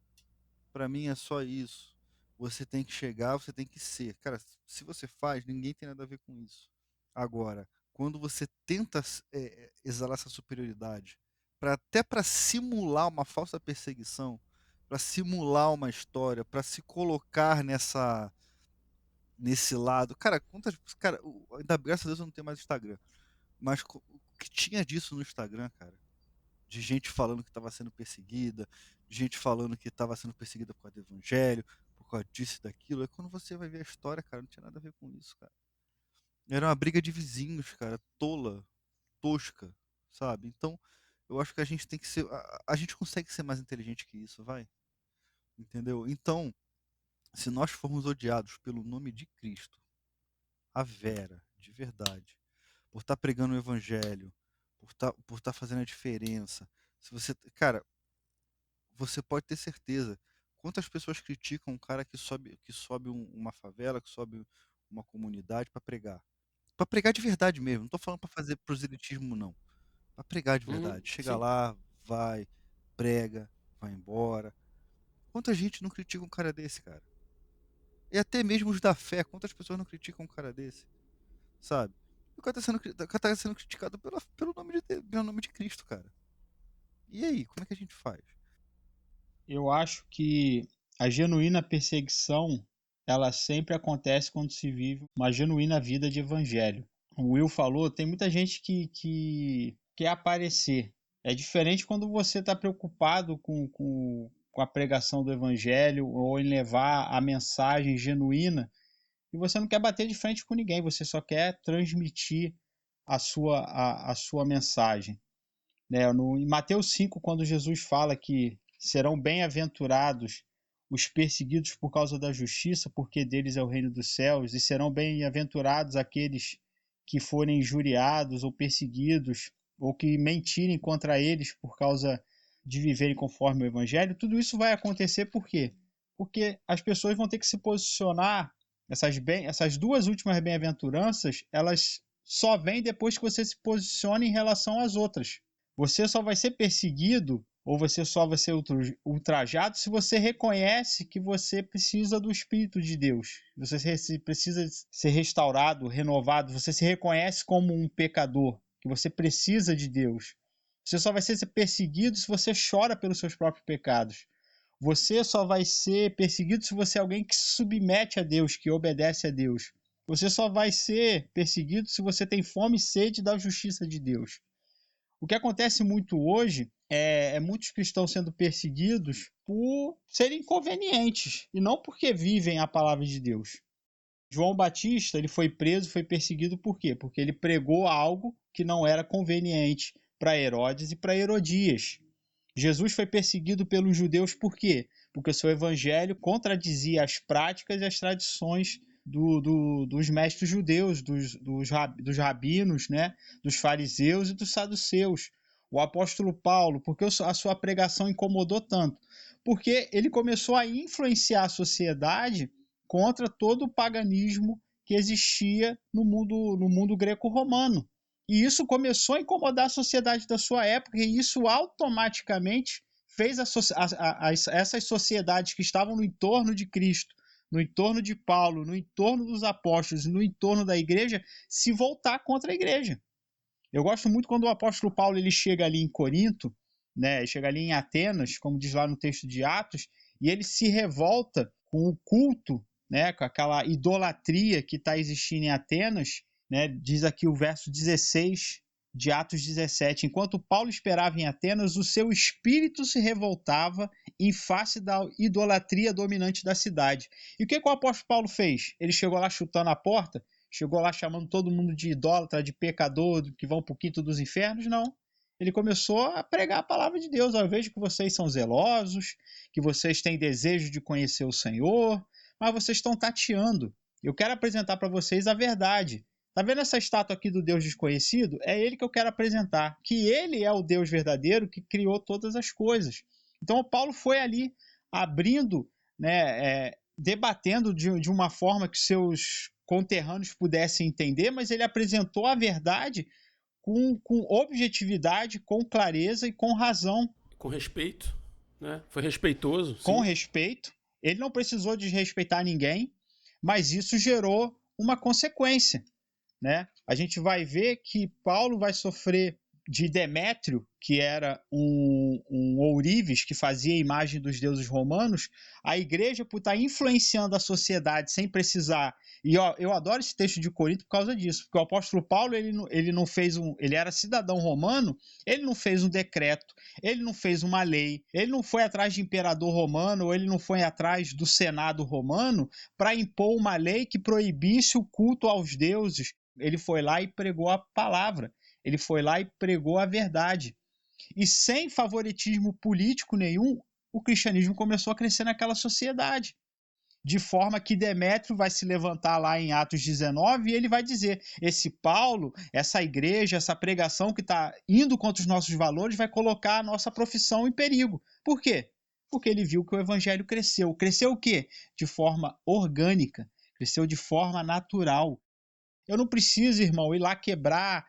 Speaker 3: Pra mim é só isso. Você tem que chegar, você tem que ser. Cara, se você faz, ninguém tem nada a ver com isso. Agora, quando você tenta exalar essa superioridade, até para simular uma falsa perseguição, para simular uma história, para se colocar nesse lado. Cara, ainda graças a Deus eu não tenho mais Instagram. Mas o que tinha disso no Instagram, cara? De gente falando que estava sendo perseguida, de gente falando que estava sendo perseguida por causa do evangelho, por causa disso e daquilo. É quando você vai ver a história, cara, não tinha nada a ver com isso, cara. Era uma briga de vizinhos, cara, tola, tosca, sabe? Então, eu acho que a gente tem que ser. A gente consegue ser mais inteligente que isso, vai? Entendeu? Então, se nós formos odiados pelo nome de Cristo, a Vera, de verdade, por estar pregando o evangelho, por tá fazendo a diferença. Se você, cara, você pode ter certeza. Quantas pessoas criticam um cara que sobe uma favela, que sobe uma comunidade para pregar? Para pregar de verdade mesmo. Não tô falando para fazer proselitismo, não. Para pregar de
Speaker 1: Uhum.
Speaker 3: verdade. Chega
Speaker 1: Sim.
Speaker 3: lá, vai, prega, vai embora. Quanta gente não critica um cara desse, cara? E até mesmo os da fé, quantas pessoas não criticam um cara desse? Sabe? O cara tá sendo criticado pelo nome de Cristo, cara. E aí, como é que a gente faz?
Speaker 2: Eu acho que a genuína perseguição, ela sempre acontece quando se vive uma genuína vida de evangelho. O Will falou, tem muita gente que quer aparecer. É diferente quando você está preocupado com a pregação do evangelho ou em levar a mensagem genuína e você não quer bater de frente com ninguém, você só quer transmitir a sua mensagem. Né? Em Mateus 5, quando Jesus fala que serão bem-aventurados os perseguidos por causa da justiça, porque deles é o reino dos céus, e serão bem-aventurados aqueles que forem injuriados ou perseguidos, ou que mentirem contra eles por causa de viverem conforme o evangelho. Tudo isso vai acontecer por quê? Porque as pessoas vão ter que se posicionar. Essas duas últimas bem-aventuranças, elas só vêm depois que você se posiciona em relação às outras. Você só vai ser perseguido ou você só vai ser ultrajado se você reconhece que você precisa do Espírito de Deus. Você precisa ser restaurado, renovado. Você se reconhece como um pecador, que você precisa de Deus. Você só vai ser perseguido se você chora pelos seus próprios pecados. Você só vai ser perseguido se você é alguém que se submete a Deus, que obedece a Deus. Você só vai ser perseguido se você tem fome e sede da justiça de Deus. O que acontece muito hoje é muitos cristãos sendo perseguidos por serem inconvenientes e não porque vivem a palavra de Deus. João Batista, ele foi preso, foi perseguido por quê? Porque ele pregou algo que não era conveniente para Herodes e para Herodias. Jesus foi perseguido pelos judeus por quê? Porque o seu evangelho contradizia as práticas e as tradições dos mestres judeus, dos rabinos, né? Dos fariseus e dos saduceus. O apóstolo Paulo, porque a sua pregação incomodou tanto? Porque ele começou a influenciar a sociedade contra todo o paganismo que existia no mundo greco-romano. E isso começou a incomodar a sociedade da sua época, e isso automaticamente fez essas sociedades que estavam no entorno de Cristo, no entorno de Paulo, no entorno dos apóstolos, no entorno da igreja, se voltar contra a igreja. Eu gosto muito quando o apóstolo Paulo ele chega ali em Corinto, né, chega ali em Atenas, como diz lá no texto de Atos, e ele se revolta com o culto, né, com aquela idolatria que está existindo em Atenas, né, diz aqui o verso 16 de Atos 17. Enquanto Paulo esperava em Atenas, o seu espírito se revoltava em face da idolatria dominante da cidade. E o que o apóstolo Paulo fez? Ele chegou lá chutando a porta? Chegou lá chamando todo mundo de idólatra, de pecador, que vão para o quinto dos infernos? Não. Ele começou a pregar a palavra de Deus. Eu vejo que vocês são zelosos, que vocês têm desejo de conhecer o Senhor, mas vocês estão tateando. Eu quero apresentar para vocês a verdade. Tá vendo essa estátua aqui do Deus desconhecido? É ele que eu quero apresentar. Que ele é o Deus verdadeiro que criou todas as coisas. Então o Paulo foi ali abrindo, né, debatendo de uma forma que seus conterrâneos pudessem entender, mas ele apresentou a verdade com objetividade, com clareza e com razão.
Speaker 1: Com respeito, né? Foi respeitoso.
Speaker 2: Com respeito. Ele não precisou desrespeitar ninguém, mas isso gerou uma consequência, né? A gente vai ver que Paulo vai sofrer de Demétrio, que era um ourives que fazia a imagem dos deuses romanos. A igreja, por estar influenciando a sociedade sem precisar. E ó, eu adoro esse texto de Corinto por causa disso, porque o apóstolo Paulo ele não fez ele era cidadão romano, ele não fez um decreto, ele não fez uma lei, ele não foi atrás de imperador romano, ou ele não foi atrás do senado romano para impor uma lei que proibisse o culto aos deuses. Ele foi lá e pregou a palavra. Ele foi lá e pregou a verdade. E sem favoritismo político nenhum, o cristianismo começou a crescer naquela sociedade. De forma que Demétrio vai se levantar lá em Atos 19 e ele vai dizer: esse Paulo, essa igreja, essa pregação que está indo contra os nossos valores vai colocar a nossa profissão em perigo. Por quê? Porque ele viu que o evangelho cresceu. Cresceu o quê? De forma orgânica. Cresceu de forma natural. Eu não preciso, irmão, ir lá quebrar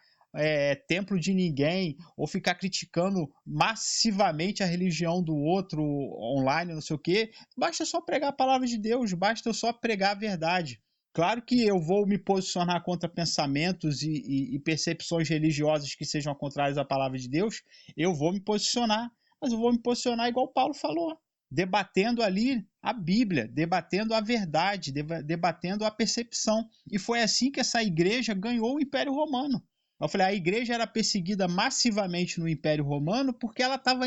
Speaker 2: templo de ninguém ou ficar criticando massivamente a religião do outro online, não sei o quê. Basta só pregar a palavra de Deus, basta eu só pregar a verdade. Claro que eu vou me posicionar contra pensamentos e percepções religiosas que sejam contrárias à palavra de Deus, eu vou me posicionar, mas eu vou me posicionar igual Paulo falou, debatendo ali a Bíblia, debatendo a verdade, debatendo a percepção. E foi assim que essa igreja ganhou o Império Romano. Eu falei, a igreja era perseguida massivamente no Império Romano porque ela estava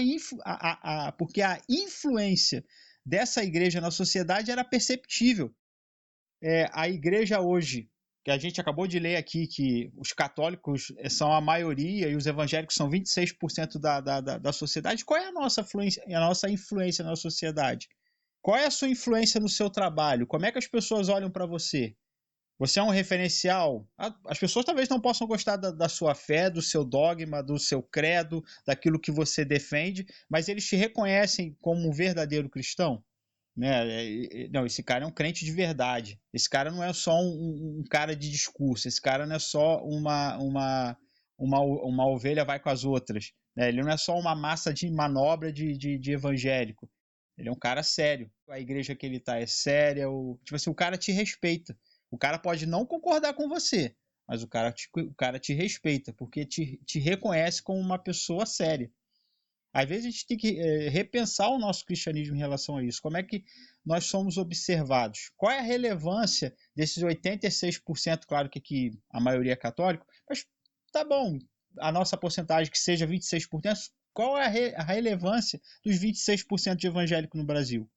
Speaker 2: porque a influência dessa igreja na sociedade era perceptível. A igreja hoje, que a gente acabou de ler aqui, que os católicos são a maioria e os evangélicos são 26% da sociedade, qual é a nossa influência na sociedade? Qual é a sua influência no seu trabalho? Como é que as pessoas olham para você? Você é um referencial? As pessoas talvez não possam gostar da sua fé, do seu dogma, do seu credo, daquilo que você defende, mas eles te reconhecem como um verdadeiro cristão? Né? Não, esse cara é um crente de verdade. Esse cara não é só um cara de discurso. Esse cara não é só uma ovelha vai com as outras. Né? Ele não é só uma massa de manobra de evangélico. Ele é um cara sério. A igreja que ele tá é séria. Tipo assim, o cara te respeita. O cara pode não concordar com você, mas o cara te respeita, porque te reconhece como uma pessoa séria. Às vezes a gente tem que repensar o nosso cristianismo em relação a isso. Como é que nós somos observados? Qual é a relevância desses 86%? Claro que aqui a maioria é católico, mas tá bom, a nossa porcentagem que seja 26%. Qual é a relevância dos 26% de evangélico no Brasil?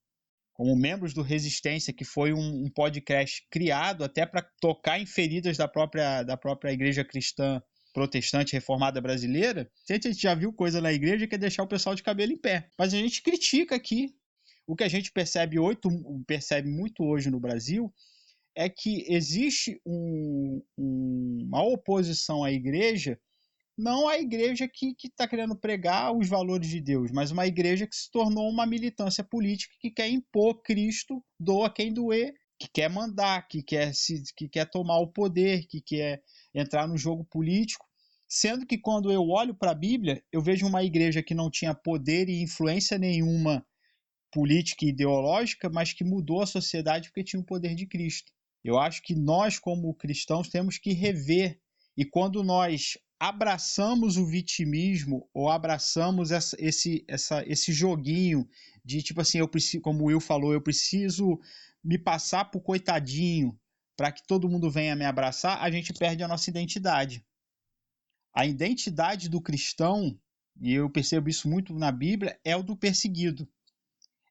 Speaker 2: Como membros do Resistência, que foi um podcast criado até para tocar em feridas da própria igreja cristã protestante reformada brasileira. Se a gente já viu coisa na igreja que é deixar o pessoal de cabelo em pé. Mas a gente critica aqui. O que a gente percebe muito hoje no Brasil é que existe uma oposição à igreja, não a igreja que está querendo pregar os valores de Deus, mas uma igreja que se tornou uma militância política que quer impor Cristo, doa quem doer, que quer mandar, que quer tomar o poder, que quer entrar no jogo político, sendo que quando eu olho para a Bíblia, eu vejo uma igreja que não tinha poder e influência nenhuma política e ideológica, mas que mudou a sociedade porque tinha o poder de Cristo. Eu acho que nós, como cristãos, temos que rever, e quando nós abraçamos o vitimismo ou abraçamos esse joguinho de tipo assim, eu preciso, como o Will falou, eu preciso me passar por coitadinho para que todo mundo venha me abraçar, a gente perde a nossa identidade. A identidade do cristão, e eu percebo isso muito na Bíblia, é o do perseguido.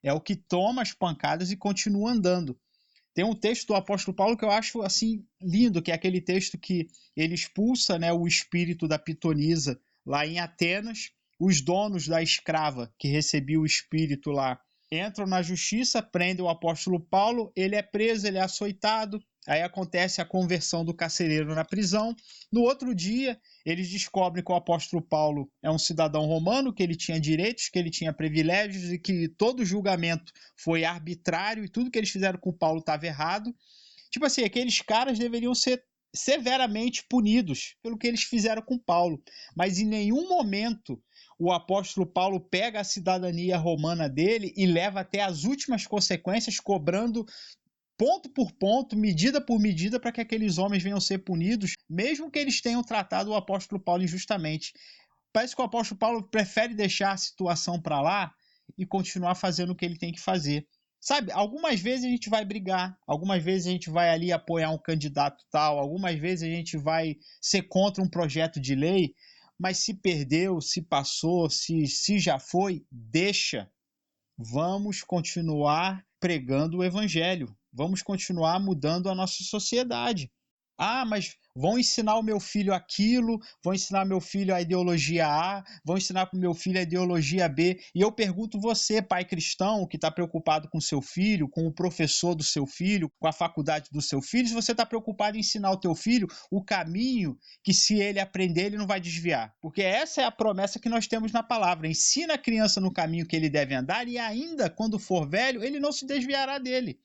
Speaker 2: É o que toma as pancadas e continua andando. Tem um texto do apóstolo Paulo que eu acho assim lindo, que é aquele texto que ele expulsa, né, o espírito da pitonisa lá em Atenas. Os donos da escrava que recebia o espírito lá entram na justiça, prendem o apóstolo Paulo, ele é preso, ele é açoitado, aí acontece a conversão do carcereiro na prisão. No outro dia, eles descobrem que o apóstolo Paulo é um cidadão romano, que ele tinha direitos, que ele tinha privilégios e que todo julgamento foi arbitrário e tudo que eles fizeram com o Paulo estava errado. Tipo assim, aqueles caras deveriam ser severamente punidos pelo que eles fizeram com Paulo. Mas em nenhum momento o apóstolo Paulo pega a cidadania romana dele e leva até as últimas consequências, cobrando ponto por ponto, medida por medida, para que aqueles homens venham ser punidos, mesmo que eles tenham tratado o apóstolo Paulo injustamente. Parece que o apóstolo Paulo prefere deixar a situação para lá e continuar fazendo o que ele tem que fazer. Sabe, algumas vezes a gente vai brigar, algumas vezes a gente vai ali apoiar um candidato tal, algumas vezes a gente vai ser contra um projeto de lei, mas se perdeu, se passou, se já foi, deixa. Vamos continuar pregando o evangelho. Vamos continuar mudando a nossa sociedade. Ah, mas vão ensinar o meu filho aquilo, vão ensinar meu filho a ideologia A, vão ensinar para o meu filho a ideologia B. E eu pergunto você, pai cristão, que está preocupado com seu filho, com o professor do seu filho, com a faculdade do seu filho, se você está preocupado em ensinar o teu filho o caminho que, se ele aprender, ele não vai desviar. Porque essa é a promessa que nós temos na palavra. Ensina a criança no caminho que ele deve andar e ainda, quando for velho, ele não se desviará dele.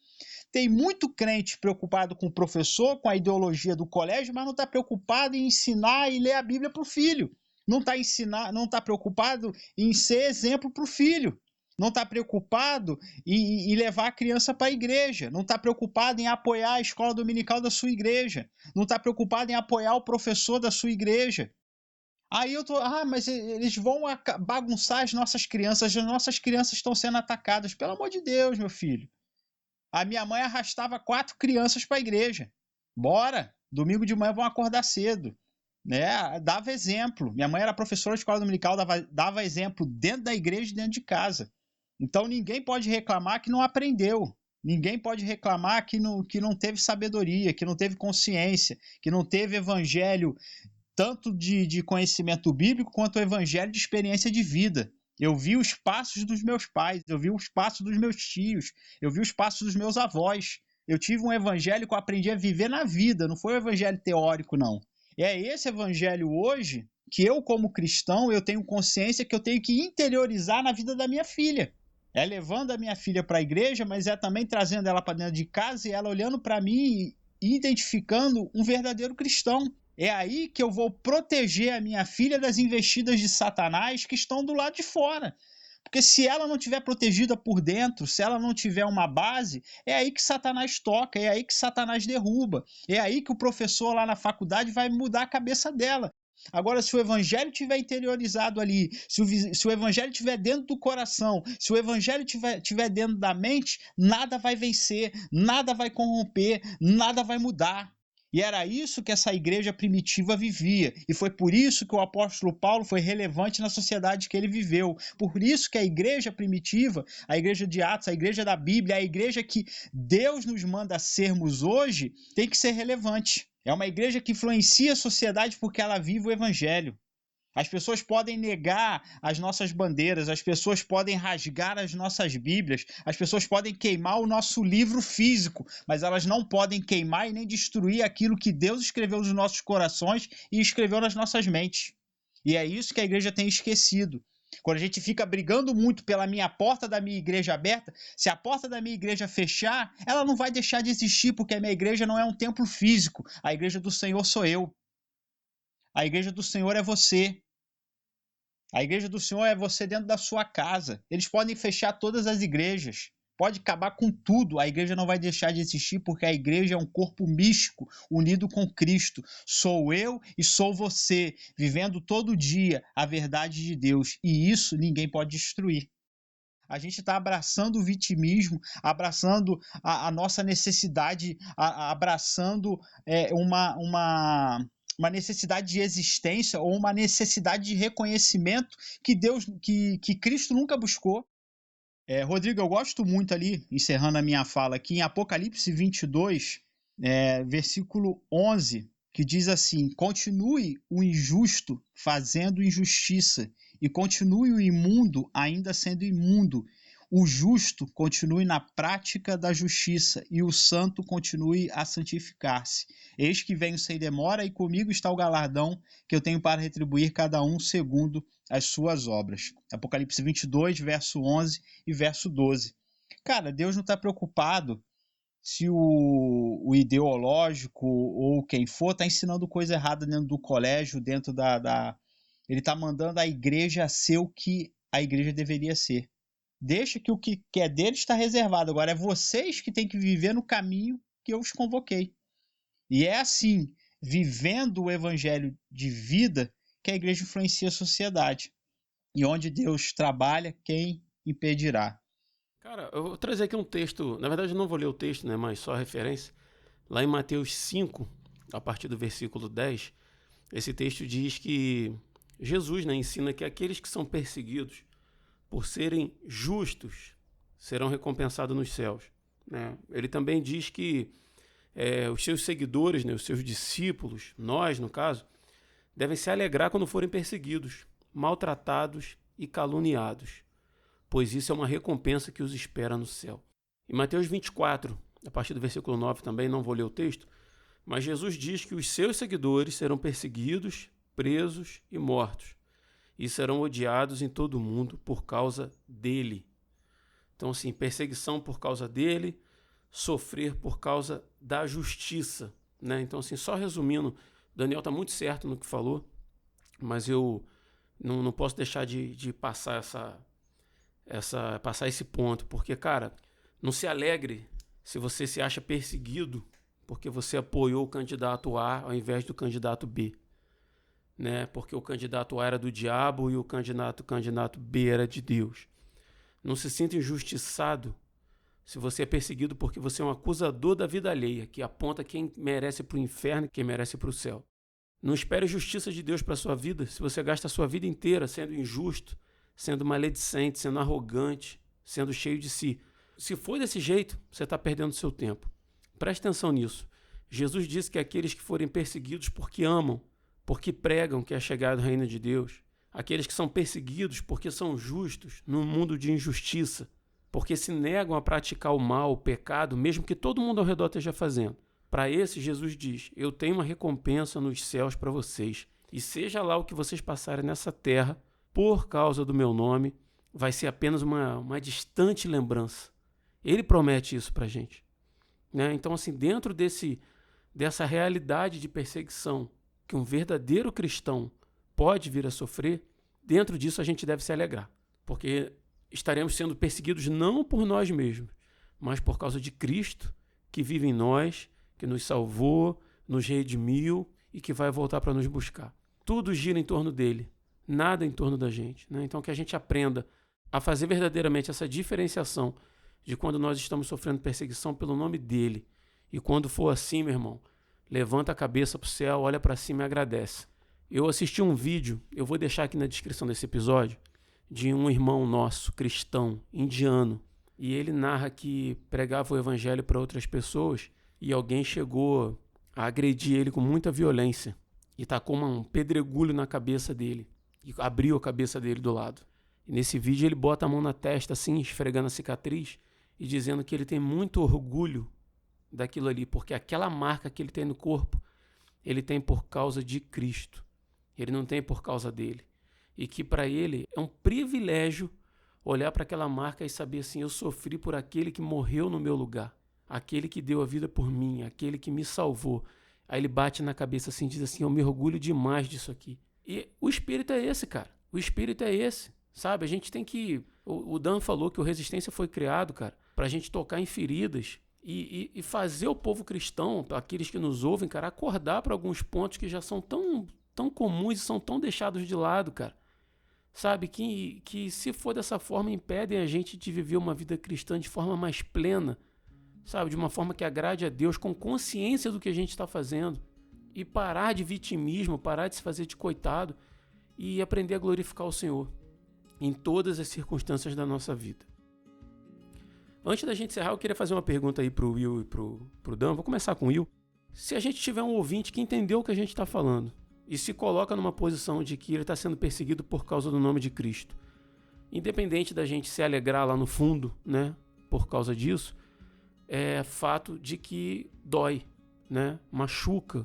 Speaker 2: Tem muito crente preocupado com o professor, com a ideologia do colégio, mas não está preocupado em ensinar e ler a Bíblia para o filho. Não está preocupado em ser exemplo para o filho. Não está preocupado em levar a criança para a igreja. Não está preocupado em apoiar a escola dominical da sua igreja. Não está preocupado em apoiar o professor da sua igreja. Aí eu tô, mas eles vão bagunçar as nossas crianças estão sendo atacadas. Pelo amor de Deus, meu filho. A minha mãe arrastava 4 crianças para a igreja. Bora! Domingo de manhã vão acordar cedo. Né? Dava exemplo. Minha mãe era professora de escola dominical, dava exemplo dentro da igreja e dentro de casa. Então ninguém pode reclamar que não aprendeu. Ninguém pode reclamar que não teve sabedoria, que não teve consciência, que não teve evangelho tanto de conhecimento bíblico quanto o evangelho de experiência de vida. Eu vi os passos dos meus pais, eu vi os passos dos meus tios, eu vi os passos dos meus avós. Eu tive um evangelho que eu aprendi a viver na vida, não foi um evangelho teórico, não. E é esse evangelho hoje que eu, como cristão, eu tenho consciência que eu tenho que interiorizar na vida da minha filha. É levando a minha filha para a igreja, mas é também trazendo ela para dentro de casa e ela olhando para mim e identificando um verdadeiro cristão. É aí que eu vou proteger a minha filha das investidas de Satanás que estão do lado de fora. Porque se ela não tiver protegida por dentro, se ela não tiver uma base, é aí que Satanás toca, é aí que Satanás derruba. É aí que o professor lá na faculdade vai mudar a cabeça dela. Agora, se o evangelho estiver interiorizado ali, se o evangelho estiver dentro do coração, se o evangelho estiver dentro da mente, nada vai vencer, nada vai corromper, nada vai mudar. E era isso que essa igreja primitiva vivia. E foi por isso que o apóstolo Paulo foi relevante na sociedade que ele viveu. Por isso que a igreja primitiva, a igreja de Atos, a igreja da Bíblia, a igreja que Deus nos manda sermos hoje, tem que ser relevante. É uma igreja que influencia a sociedade porque ela vive o evangelho. As pessoas podem negar as nossas bandeiras, as pessoas podem rasgar as nossas Bíblias, as pessoas podem queimar o nosso livro físico, mas elas não podem queimar e nem destruir aquilo que Deus escreveu nos nossos corações e escreveu nas nossas mentes. E é isso que a igreja tem esquecido. Quando a gente fica brigando muito pela minha porta da minha igreja aberta, se a porta da minha igreja fechar, ela não vai deixar de existir, porque a minha igreja não é um templo físico. A igreja do Senhor sou eu. A igreja do Senhor é você. A igreja do Senhor é você dentro da sua casa. Eles podem fechar todas as igrejas. Pode acabar com tudo. A igreja não vai deixar de existir porque a igreja é um corpo místico unido com Cristo. Sou eu e sou você, vivendo todo dia a verdade de Deus. E isso ninguém pode destruir. A gente está abraçando o vitimismo, abraçando a nossa necessidade, abraçando uma necessidade de existência ou uma necessidade de reconhecimento que Cristo nunca buscou. Rodrigo, eu gosto muito ali, encerrando a minha fala aqui, em Apocalipse 22, versículo 11, que diz assim: continue o injusto fazendo injustiça, e continue o imundo ainda sendo imundo. O justo continue na prática da justiça, e o santo continue a santificar-se. Eis que venho sem demora, e comigo está o galardão que eu tenho para retribuir cada um segundo as suas obras. Apocalipse 22, verso 11 e verso 12. Cara, Deus não está preocupado se o ideológico ou quem for está ensinando coisa errada dentro do colégio, dentro Ele está mandando a igreja ser o que a igreja deveria ser. Deixa que o que é dele está reservado. Agora é vocês que têm que viver no caminho que eu os convoquei. E é assim, vivendo o evangelho de vida, que a igreja influencia a sociedade. E onde Deus trabalha, quem impedirá?
Speaker 1: Cara, eu vou trazer aqui um texto. Na verdade, eu não vou ler o texto, né, mas só a referência. Lá em Mateus 5, a partir do versículo 10, esse texto diz que Jesus, né, ensina que aqueles que são perseguidos por serem justos, serão recompensados nos céus. Né? Ele também diz que os seus seguidores, né, os seus discípulos, nós, no caso, devem se alegrar quando forem perseguidos, maltratados e caluniados, pois isso é uma recompensa que os espera no céu. Em Mateus 24, a partir do versículo 9 também, não vou ler o texto, mas Jesus diz que os seus seguidores serão perseguidos, presos e mortos, e serão odiados em todo o mundo por causa dele. Então, assim, perseguição por causa dele, sofrer por causa da justiça. Né? Então, assim, só resumindo, Daniel está muito certo no que falou, mas eu não posso deixar de passar passar esse ponto, porque, cara, não se alegre se você se acha perseguido porque você apoiou o candidato A ao invés do candidato B. Né? Porque o candidato A era do diabo e o candidato B era de Deus. Não se sinta injustiçado se você é perseguido porque você é um acusador da vida alheia, que aponta quem merece para o inferno e quem merece para o céu. Não espere justiça de Deus para a sua vida se você gasta a sua vida inteira sendo injusto, sendo maledicente, sendo arrogante, sendo cheio de si. Se for desse jeito, você está perdendo seu tempo. Preste atenção nisso. Jesus disse que aqueles que forem perseguidos porque amam, porque pregam que é chegado o reino de Deus, aqueles que são perseguidos porque são justos num mundo de injustiça, porque se negam a praticar o mal, o pecado, mesmo que todo mundo ao redor esteja fazendo. Para esses, Jesus diz: eu tenho uma recompensa nos céus para vocês, e seja lá o que vocês passarem nessa terra, por causa do meu nome, vai ser apenas uma distante lembrança. Ele promete isso para a gente, né? Então, assim, dentro dessa realidade de perseguição que um verdadeiro cristão pode vir a sofrer, dentro disso a gente deve se alegrar, porque estaremos sendo perseguidos não por nós mesmos, mas por causa de Cristo, que vive em nós, que nos salvou, nos redimiu e que vai voltar para nos buscar. Tudo gira em torno dele, nada em torno da gente, né? Então que a gente aprenda a fazer verdadeiramente essa diferenciação de quando nós estamos sofrendo perseguição pelo nome dele. E quando for assim, meu irmão, levanta a cabeça para o céu, olha para cima e agradece. Eu assisti um vídeo, eu vou deixar aqui na descrição desse episódio, de um irmão nosso, cristão, indiano, e ele narra que pregava o evangelho para outras pessoas e alguém chegou a agredir ele com muita violência e tacou um pedregulho na cabeça dele e abriu a cabeça dele do lado. E nesse vídeo ele bota a mão na testa assim, esfregando a cicatriz e dizendo que ele tem muito orgulho daquilo ali, porque aquela marca que ele tem no corpo, ele tem por causa de Cristo. Ele não tem por causa dele. E que para ele é um privilégio olhar para aquela marca e saber assim, eu sofri por aquele que morreu no meu lugar, aquele que deu a vida por mim, aquele que me salvou. Aí ele bate na cabeça assim, diz assim, eu me orgulho demais disso aqui. E o espírito é esse, cara. O espírito é esse, sabe? A gente tem que... O Dan falou que o Resistência foi criado, cara, pra gente tocar em feridas e fazer o povo cristão, aqueles que nos ouvem, cara, acordar para alguns pontos que já são tão comuns e são tão deixados de lado, cara. Sabe? Que se for dessa forma, impedem a gente de viver uma vida cristã de forma mais plena, sabe? De uma forma que agrade a Deus, com consciência do que a gente está fazendo. E parar de vitimismo, parar de se fazer de coitado e aprender a glorificar o Senhor em todas as circunstâncias da nossa vida. Antes da gente encerrar, eu queria fazer uma pergunta aí pro Will e pro Dan. Vou começar com o Will. Se a gente tiver um ouvinte que entendeu o que a gente está falando e se coloca numa posição de que ele está sendo perseguido por causa do nome de Cristo, independente da gente se alegrar lá no fundo, né, por causa disso, é fato de que dói, né, machuca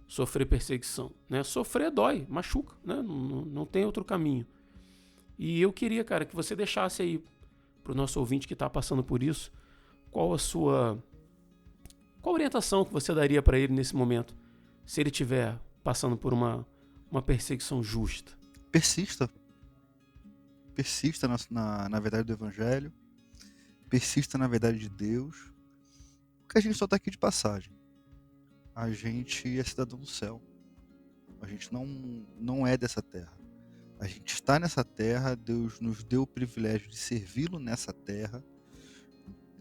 Speaker 1: sofrer perseguição, né? Sofrer dói, machuca, né? Não tem outro caminho. E eu queria, cara, que você deixasse aí pro nosso ouvinte que está passando por isso, qual a orientação que você daria para ele nesse momento, se ele estiver passando por uma perseguição justa?
Speaker 3: Persista na verdade do Evangelho, persista na verdade de Deus, porque a gente só está aqui de passagem. A gente é cidadão do céu. A gente não é dessa terra. A gente está nessa terra, Deus nos deu o privilégio de servi-lo nessa terra.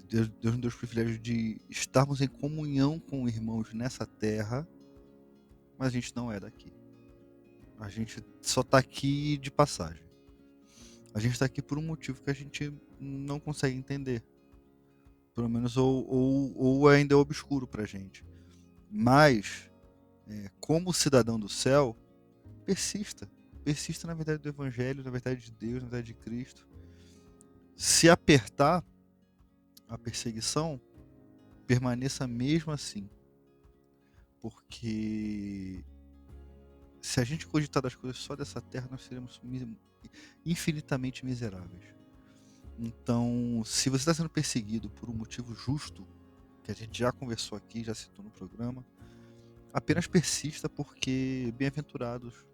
Speaker 3: Deus nos deu o privilégio de estarmos em comunhão com irmãos nessa terra, mas a gente não é daqui. A gente só está aqui de passagem. A gente está aqui por um motivo que a gente não consegue entender. Pelo menos ou ainda é obscuro para a gente. Mas, como cidadão do céu, persista na verdade do Evangelho, na verdade de Deus, na verdade de Cristo. Se apertar a perseguição, permaneça mesmo assim. Porque se a gente cogitar das coisas só dessa terra, nós seremos infinitamente miseráveis. Então, se você está sendo perseguido por um motivo justo, que a gente já conversou aqui, já citou no programa, apenas persista, porque bem-aventurados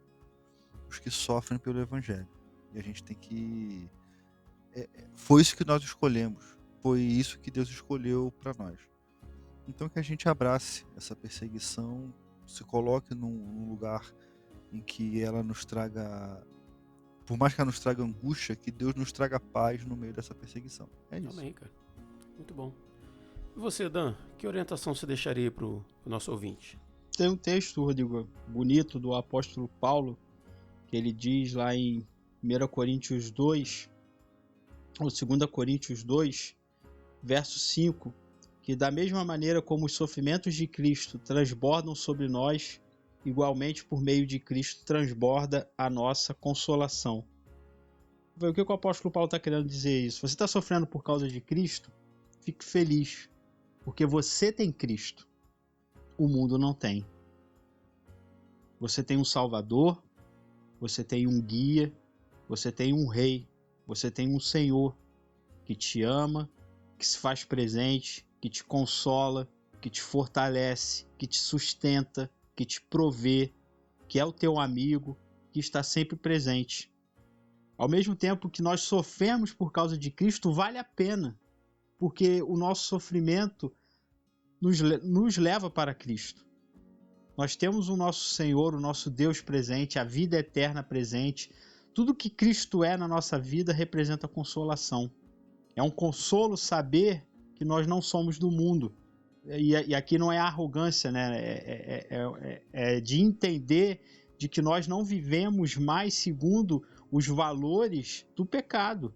Speaker 3: os que sofrem pelo Evangelho. E a gente tem que... foi isso que nós escolhemos, foi isso que Deus escolheu para nós. Então que a gente abrace essa perseguição, se coloque num lugar em que ela nos traga, por mais que ela nos traga angústia, que Deus nos traga paz no meio dessa perseguição. É isso.
Speaker 1: Amém, cara. Muito bom. E você, Dan, que orientação você deixaria para o nosso ouvinte?
Speaker 2: Tem um texto, Rodrigo, bonito do apóstolo Paulo, que ele diz lá em 1 Coríntios 2, ou 2 Coríntios 2, verso 5, que da mesma maneira como os sofrimentos de Cristo transbordam sobre nós, igualmente por meio de Cristo transborda a nossa consolação. O que o apóstolo Paulo está querendo dizer isso? Você está sofrendo por causa de Cristo? Fique feliz, porque você tem Cristo. O mundo não tem. Você tem um Salvador, você tem um guia, você tem um rei, você tem um Senhor que te ama, que se faz presente, que te consola, que te fortalece, que te sustenta, que te provê, que é o teu amigo, que está sempre presente. Ao mesmo tempo que nós sofremos por causa de Cristo, vale a pena, porque o nosso sofrimento nos leva para Cristo. Nós temos o nosso Senhor, o nosso Deus presente, a vida eterna presente. Tudo que Cristo é na nossa vida representa consolação. É um consolo saber que nós não somos do mundo. E aqui não é arrogância, né? É de entender de que nós não vivemos mais segundo os valores do pecado,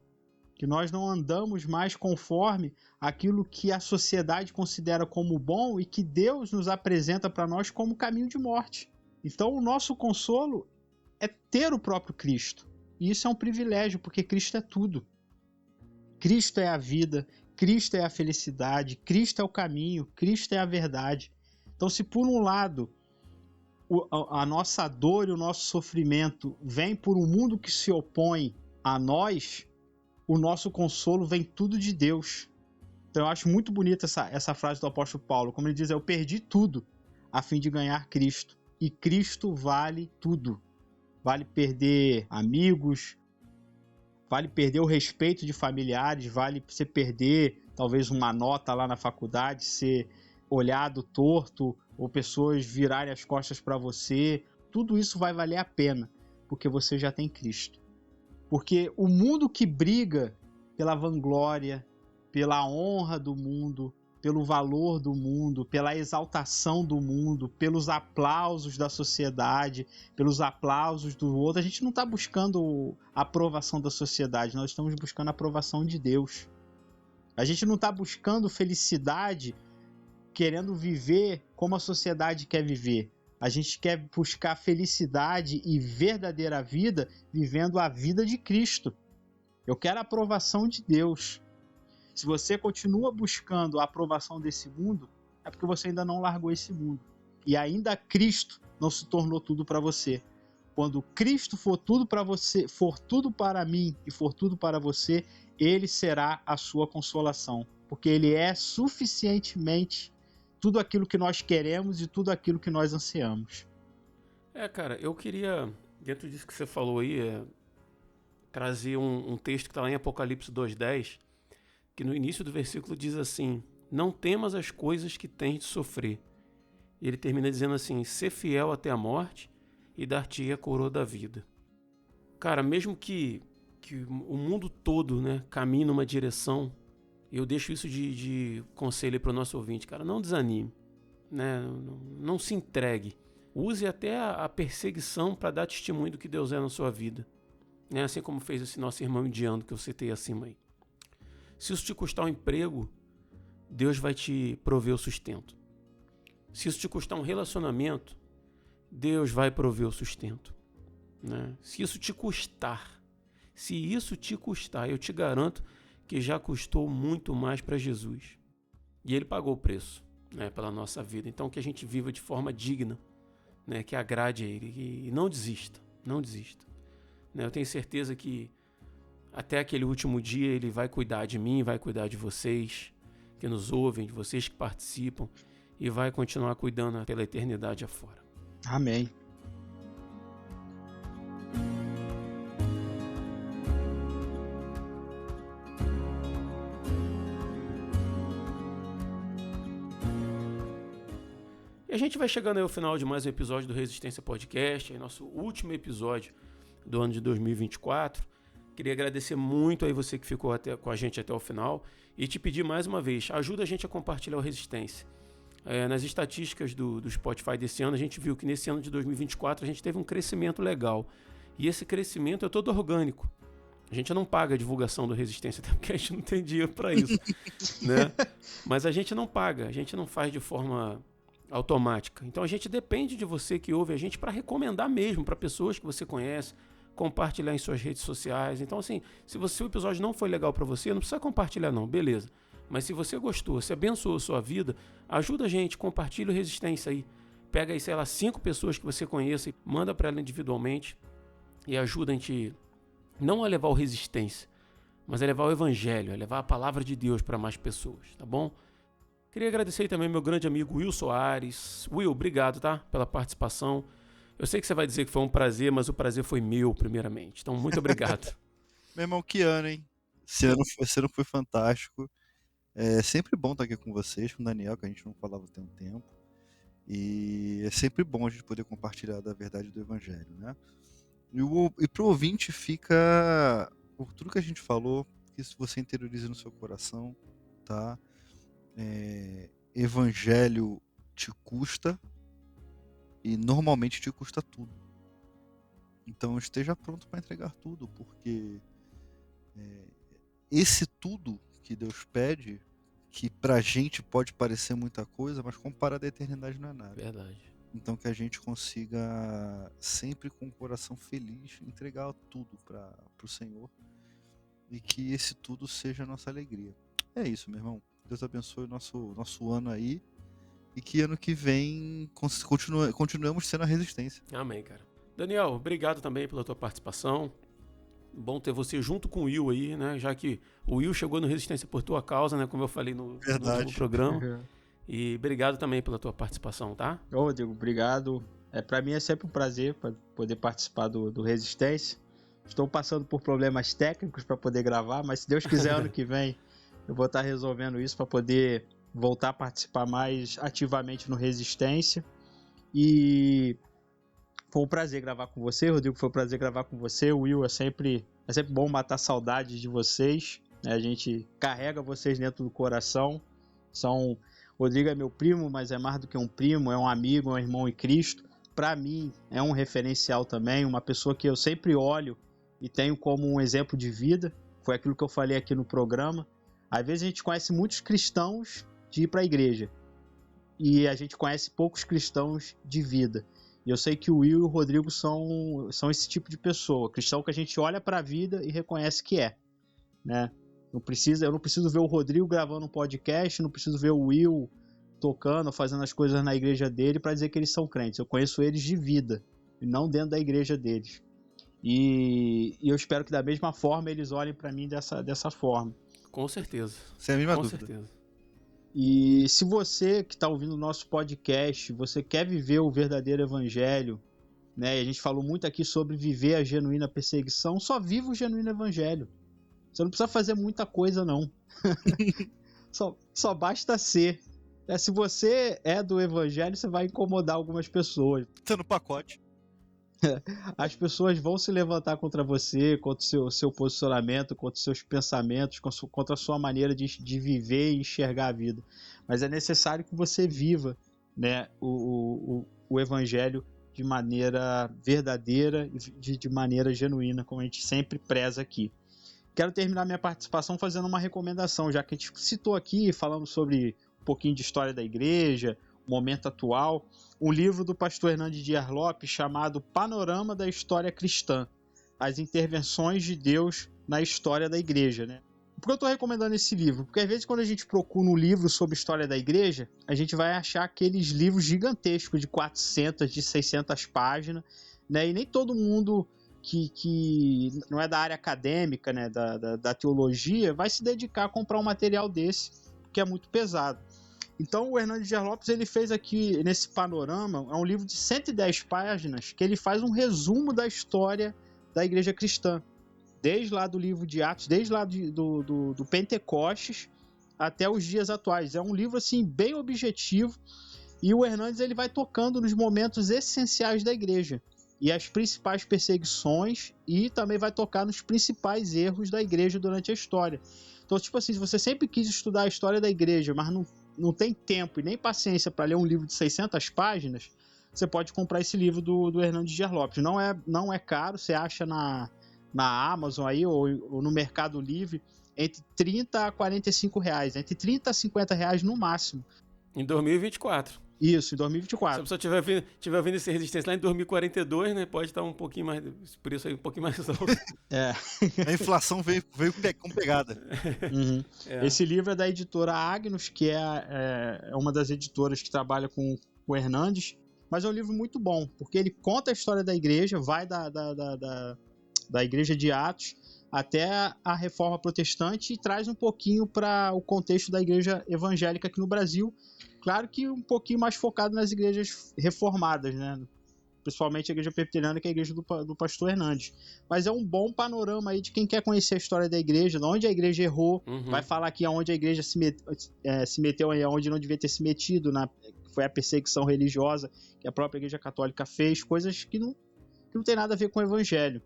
Speaker 2: que nós não andamos mais conforme aquilo que a sociedade considera como bom e que Deus nos apresenta para nós como caminho de morte. Então o nosso consolo é ter o próprio Cristo. E isso é um privilégio, porque Cristo é tudo. Cristo é a vida, Cristo é a felicidade, Cristo é o caminho, Cristo é a verdade. Então, se por um lado a nossa dor e o nosso sofrimento vem por um mundo que se opõe a nós, o nosso consolo vem tudo de Deus. Então eu acho muito bonita essa frase do apóstolo Paulo, como ele diz, eu perdi tudo a fim de ganhar Cristo. E Cristo vale tudo. Vale perder amigos, vale perder o respeito de familiares, vale você perder talvez uma nota lá na faculdade, ser olhado torto, ou pessoas virarem as costas para você. Tudo isso vai valer a pena, porque você já tem Cristo. Porque o mundo que briga pela vanglória, pela honra do mundo, pelo valor do mundo, pela exaltação do mundo, pelos aplausos da sociedade, pelos aplausos do outro, a gente não está buscando a aprovação da sociedade, nós estamos buscando a aprovação de Deus. A gente não está buscando felicidade querendo viver como a sociedade quer viver. A gente quer buscar felicidade e verdadeira vida vivendo a vida de Cristo. Eu quero a aprovação de Deus. Se você continua buscando a aprovação desse mundo, é porque você ainda não largou esse mundo. E ainda Cristo não se tornou tudo para você. Quando Cristo for tudo para você, for tudo para mim e for tudo para você, Ele será a sua consolação. Porque Ele é suficientemente tudo aquilo que nós queremos e tudo aquilo que nós ansiamos.
Speaker 1: Cara, eu queria, dentro disso que você falou aí, trazer um texto que está lá em Apocalipse 2:10, que no início do versículo diz assim: não temas as coisas que tens de sofrer. E ele termina dizendo assim: sê fiel até a morte e dar-te a coroa da vida. Cara, mesmo que o mundo todo, né, caminhe numa direção, eu deixo isso de conselho para o nosso ouvinte, cara, não desanime, né? Não se entregue. Use até a perseguição para dar testemunho do que Deus é na sua vida, né? Assim como fez esse nosso irmão indiano que eu citei acima aí. Se isso te custar um emprego, Deus vai te prover o sustento. Se isso te custar um relacionamento, Deus vai prover o sustento, né? Se isso te custar, eu te garanto que já custou muito mais para Jesus. E Ele pagou o preço, né, pela nossa vida. Então que a gente viva de forma digna, né, que agrade a Ele. E não desista, não desista. Né, eu tenho certeza que até aquele último dia Ele vai cuidar de mim, vai cuidar de vocês que nos ouvem, de vocês que participam, e vai continuar cuidando pela eternidade afora.
Speaker 2: Amém.
Speaker 1: E a gente vai chegando aí ao final de mais um episódio do Resistência Podcast, aí nosso último episódio do ano de 2024. Queria agradecer muito aí você que ficou com a gente até o final e te pedir mais uma vez, ajuda a gente a compartilhar o Resistência. Nas estatísticas do Spotify desse ano, a gente viu que nesse ano de 2024 a gente teve um crescimento legal. E esse crescimento é todo orgânico. A gente não paga a divulgação do Resistência, até porque a gente não tem dinheiro para isso, né? Mas a gente não paga, a gente não faz de forma automática. Então a gente depende de você que ouve a gente para recomendar mesmo para pessoas que você conhece, compartilhar em suas redes sociais. Então assim, se o episódio não foi legal para você, não precisa compartilhar não, beleza. Mas se você gostou, se abençoou a sua vida, ajuda a gente, compartilha o Resistência aí. Pega aí, sei lá, 5 pessoas que você conheça e manda para ela individualmente e ajuda a gente não a levar o Resistência, mas a levar o Evangelho, a levar a palavra de Deus para mais pessoas, tá bom? Queria agradecer também meu grande amigo Will Soares. Will, obrigado, tá? Pela participação. Eu sei que você vai dizer que foi um prazer, mas o prazer foi meu, primeiramente. Então, muito obrigado.
Speaker 3: Meu irmão, que ano, hein? Esse ano foi fantástico. É sempre bom estar aqui com vocês, com o Daniel, que a gente não falava tem um tempo. E é sempre bom a gente poder compartilhar da verdade do Evangelho, né? E pro ouvinte fica por tudo que a gente falou, que se você interioriza no seu coração, tá? Evangelho te custa e normalmente te custa tudo. Então esteja pronto para entregar tudo, porque esse tudo que Deus pede, que pra gente pode parecer muita coisa, mas comparado à eternidade não é nada.
Speaker 1: Verdade.
Speaker 3: Então que a gente consiga sempre com o coração feliz entregar tudo para o Senhor e que esse tudo seja a nossa alegria. É isso, meu irmão. Deus abençoe o nosso ano aí e que ano que vem continuemos sendo a resistência.
Speaker 1: Amém, cara. Daniel, obrigado também pela tua participação. Bom ter você junto com o Will aí, né? Já que o Will chegou no Resistência por tua causa, né? Como eu falei no último programa. E obrigado também pela tua participação, tá?
Speaker 2: Ô, Diego, obrigado. Para mim é sempre um prazer poder participar do Resistência. Estou passando por problemas técnicos para poder gravar, mas se Deus quiser, ano que vem eu vou estar resolvendo isso para poder voltar a participar mais ativamente no Resistência. E foi um prazer gravar com você, Rodrigo, foi um prazer gravar com você. O Will, é sempre bom matar saudades de vocês, né? A gente carrega vocês dentro do coração. Rodrigo é meu primo, mas é mais do que um primo, é um amigo, é um irmão em Cristo. Para mim, é um referencial também, uma pessoa que eu sempre olho e tenho como um exemplo de vida. Foi aquilo que eu falei aqui no programa. Às vezes a gente conhece muitos cristãos de ir para a igreja e a gente conhece poucos cristãos de vida. E eu sei que o Will e o Rodrigo são esse tipo de pessoa, cristão que a gente olha para a vida e reconhece que é, né? Eu não preciso ver o Rodrigo gravando um podcast, não preciso ver o Will tocando, fazendo as coisas na igreja dele para dizer que eles são crentes. Eu conheço eles de vida e não dentro da igreja deles. E eu espero que da mesma forma eles olhem para mim dessa forma.
Speaker 1: Com certeza.
Speaker 3: Sem a mínima dúvida.
Speaker 1: Certeza.
Speaker 2: E se você que está ouvindo o nosso podcast, você quer viver o verdadeiro evangelho, né? E a gente falou muito aqui sobre viver a genuína perseguição, só viva o genuíno evangelho. Você não precisa fazer muita coisa, não. só basta ser. Se você é do evangelho, você vai incomodar algumas pessoas.
Speaker 3: Tá no pacote.
Speaker 2: As pessoas vão se levantar contra você, contra o seu posicionamento, contra os seus pensamentos, contra a sua maneira de viver e enxergar a vida. Mas é necessário que você viva, né, o evangelho de maneira verdadeira e de maneira genuína, como a gente sempre preza aqui. Quero terminar minha participação fazendo uma recomendação, já que a gente citou aqui, falando sobre um pouquinho de história da igreja, momento atual, um livro do pastor Hernandes Dias Lopes chamado Panorama da História Cristã, as intervenções de Deus na história da igreja, né? Por que eu estou recomendando esse livro? Porque às vezes quando a gente procura um livro sobre história da igreja, a gente vai achar aqueles livros gigantescos de 400, de 600 páginas, né? E nem todo mundo que não é da área acadêmica, né, da teologia, vai se dedicar a comprar um material desse, que é muito pesado. Então o Hernandes Dias Lopes ele fez aqui nesse panorama, é um livro de 110 páginas, que ele faz um resumo da história da igreja cristã, desde lá do livro de Atos, desde lá do Pentecostes até os dias atuais. É um livro assim bem objetivo e o Hernandes ele vai tocando nos momentos essenciais da igreja e as principais perseguições e também vai tocar nos principais erros da igreja durante a história. Então, tipo assim, se você sempre quis estudar a história da igreja, mas não tem tempo e nem paciência para ler um livro de 600 páginas, você pode comprar esse livro do Hernandes Dias Lopes. Não é caro, você acha na Amazon aí, ou no Mercado Livre, entre 30 a 45 reais, entre 30 a 50 reais no máximo.
Speaker 1: Em 2024.
Speaker 2: Isso, em 2024.
Speaker 1: Se a pessoa tiver vendo esse Resistência lá em 2042, né? Pode estar um pouquinho mais, por isso aí um pouquinho mais alto.
Speaker 3: A inflação veio com pegada.
Speaker 2: Uhum. Esse livro é da editora Agnus, que é uma das editoras que trabalha com o Hernandes, mas é um livro muito bom, porque ele conta a história da igreja, vai da igreja de Atos até a Reforma Protestante e traz um pouquinho para o contexto da igreja evangélica aqui no Brasil. Claro que um pouquinho mais focado nas igrejas reformadas, né? Principalmente a igreja presbiteriana, que é a igreja do pastor Hernandes. Mas é um bom panorama aí de quem quer conhecer a história da igreja, de onde a igreja errou, vai falar aqui aonde a igreja se meteu, aonde não devia ter se metido, foi a perseguição religiosa que a própria igreja católica fez, coisas que não tem nada a ver com o evangelho.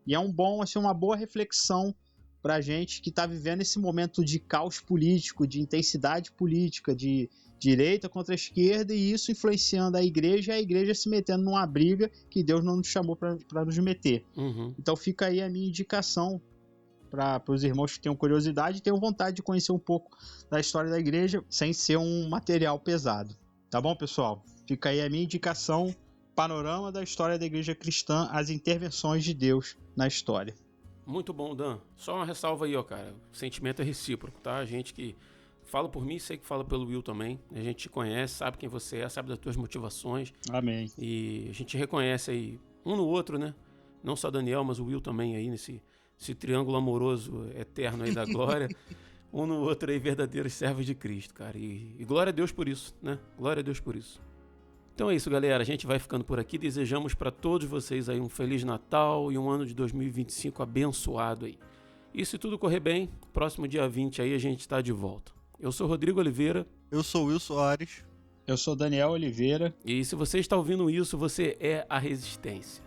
Speaker 2: E é uma boa reflexão para a gente que está vivendo esse momento de caos político, de intensidade política, de direita contra a esquerda, e isso influenciando a igreja e a igreja se metendo numa briga que Deus não nos chamou para nos meter. Então fica aí a minha indicação para os irmãos que tenham curiosidade e tenham vontade de conhecer um pouco da história da igreja sem ser um material pesado. Tá bom, pessoal? Fica aí a minha indicação, panorama da história da igreja cristã, as intervenções de Deus na história.
Speaker 1: Muito bom, Dan. Só uma ressalva aí, ó, cara. O sentimento é recíproco, tá? A gente que fala por mim, sei que fala pelo Will também. A gente te conhece, sabe quem você é, sabe das tuas motivações.
Speaker 2: Amém.
Speaker 1: E a gente reconhece aí um no outro, né? Não só Daniel, mas o Will também aí nesse triângulo amoroso eterno aí da glória. Um no outro aí, verdadeiros servos de Cristo, cara. E glória a Deus por isso, né? Glória a Deus por isso. Então é isso, galera. A gente vai ficando por aqui. Desejamos para todos vocês aí um Feliz Natal e um ano de 2025 abençoado aí. E se tudo correr bem, próximo dia 20 aí a gente está de volta. Eu sou Rodrigo Oliveira.
Speaker 3: Eu sou Will Soares.
Speaker 2: Eu sou Daniel Oliveira.
Speaker 1: E se você está ouvindo isso, você é a Resistência.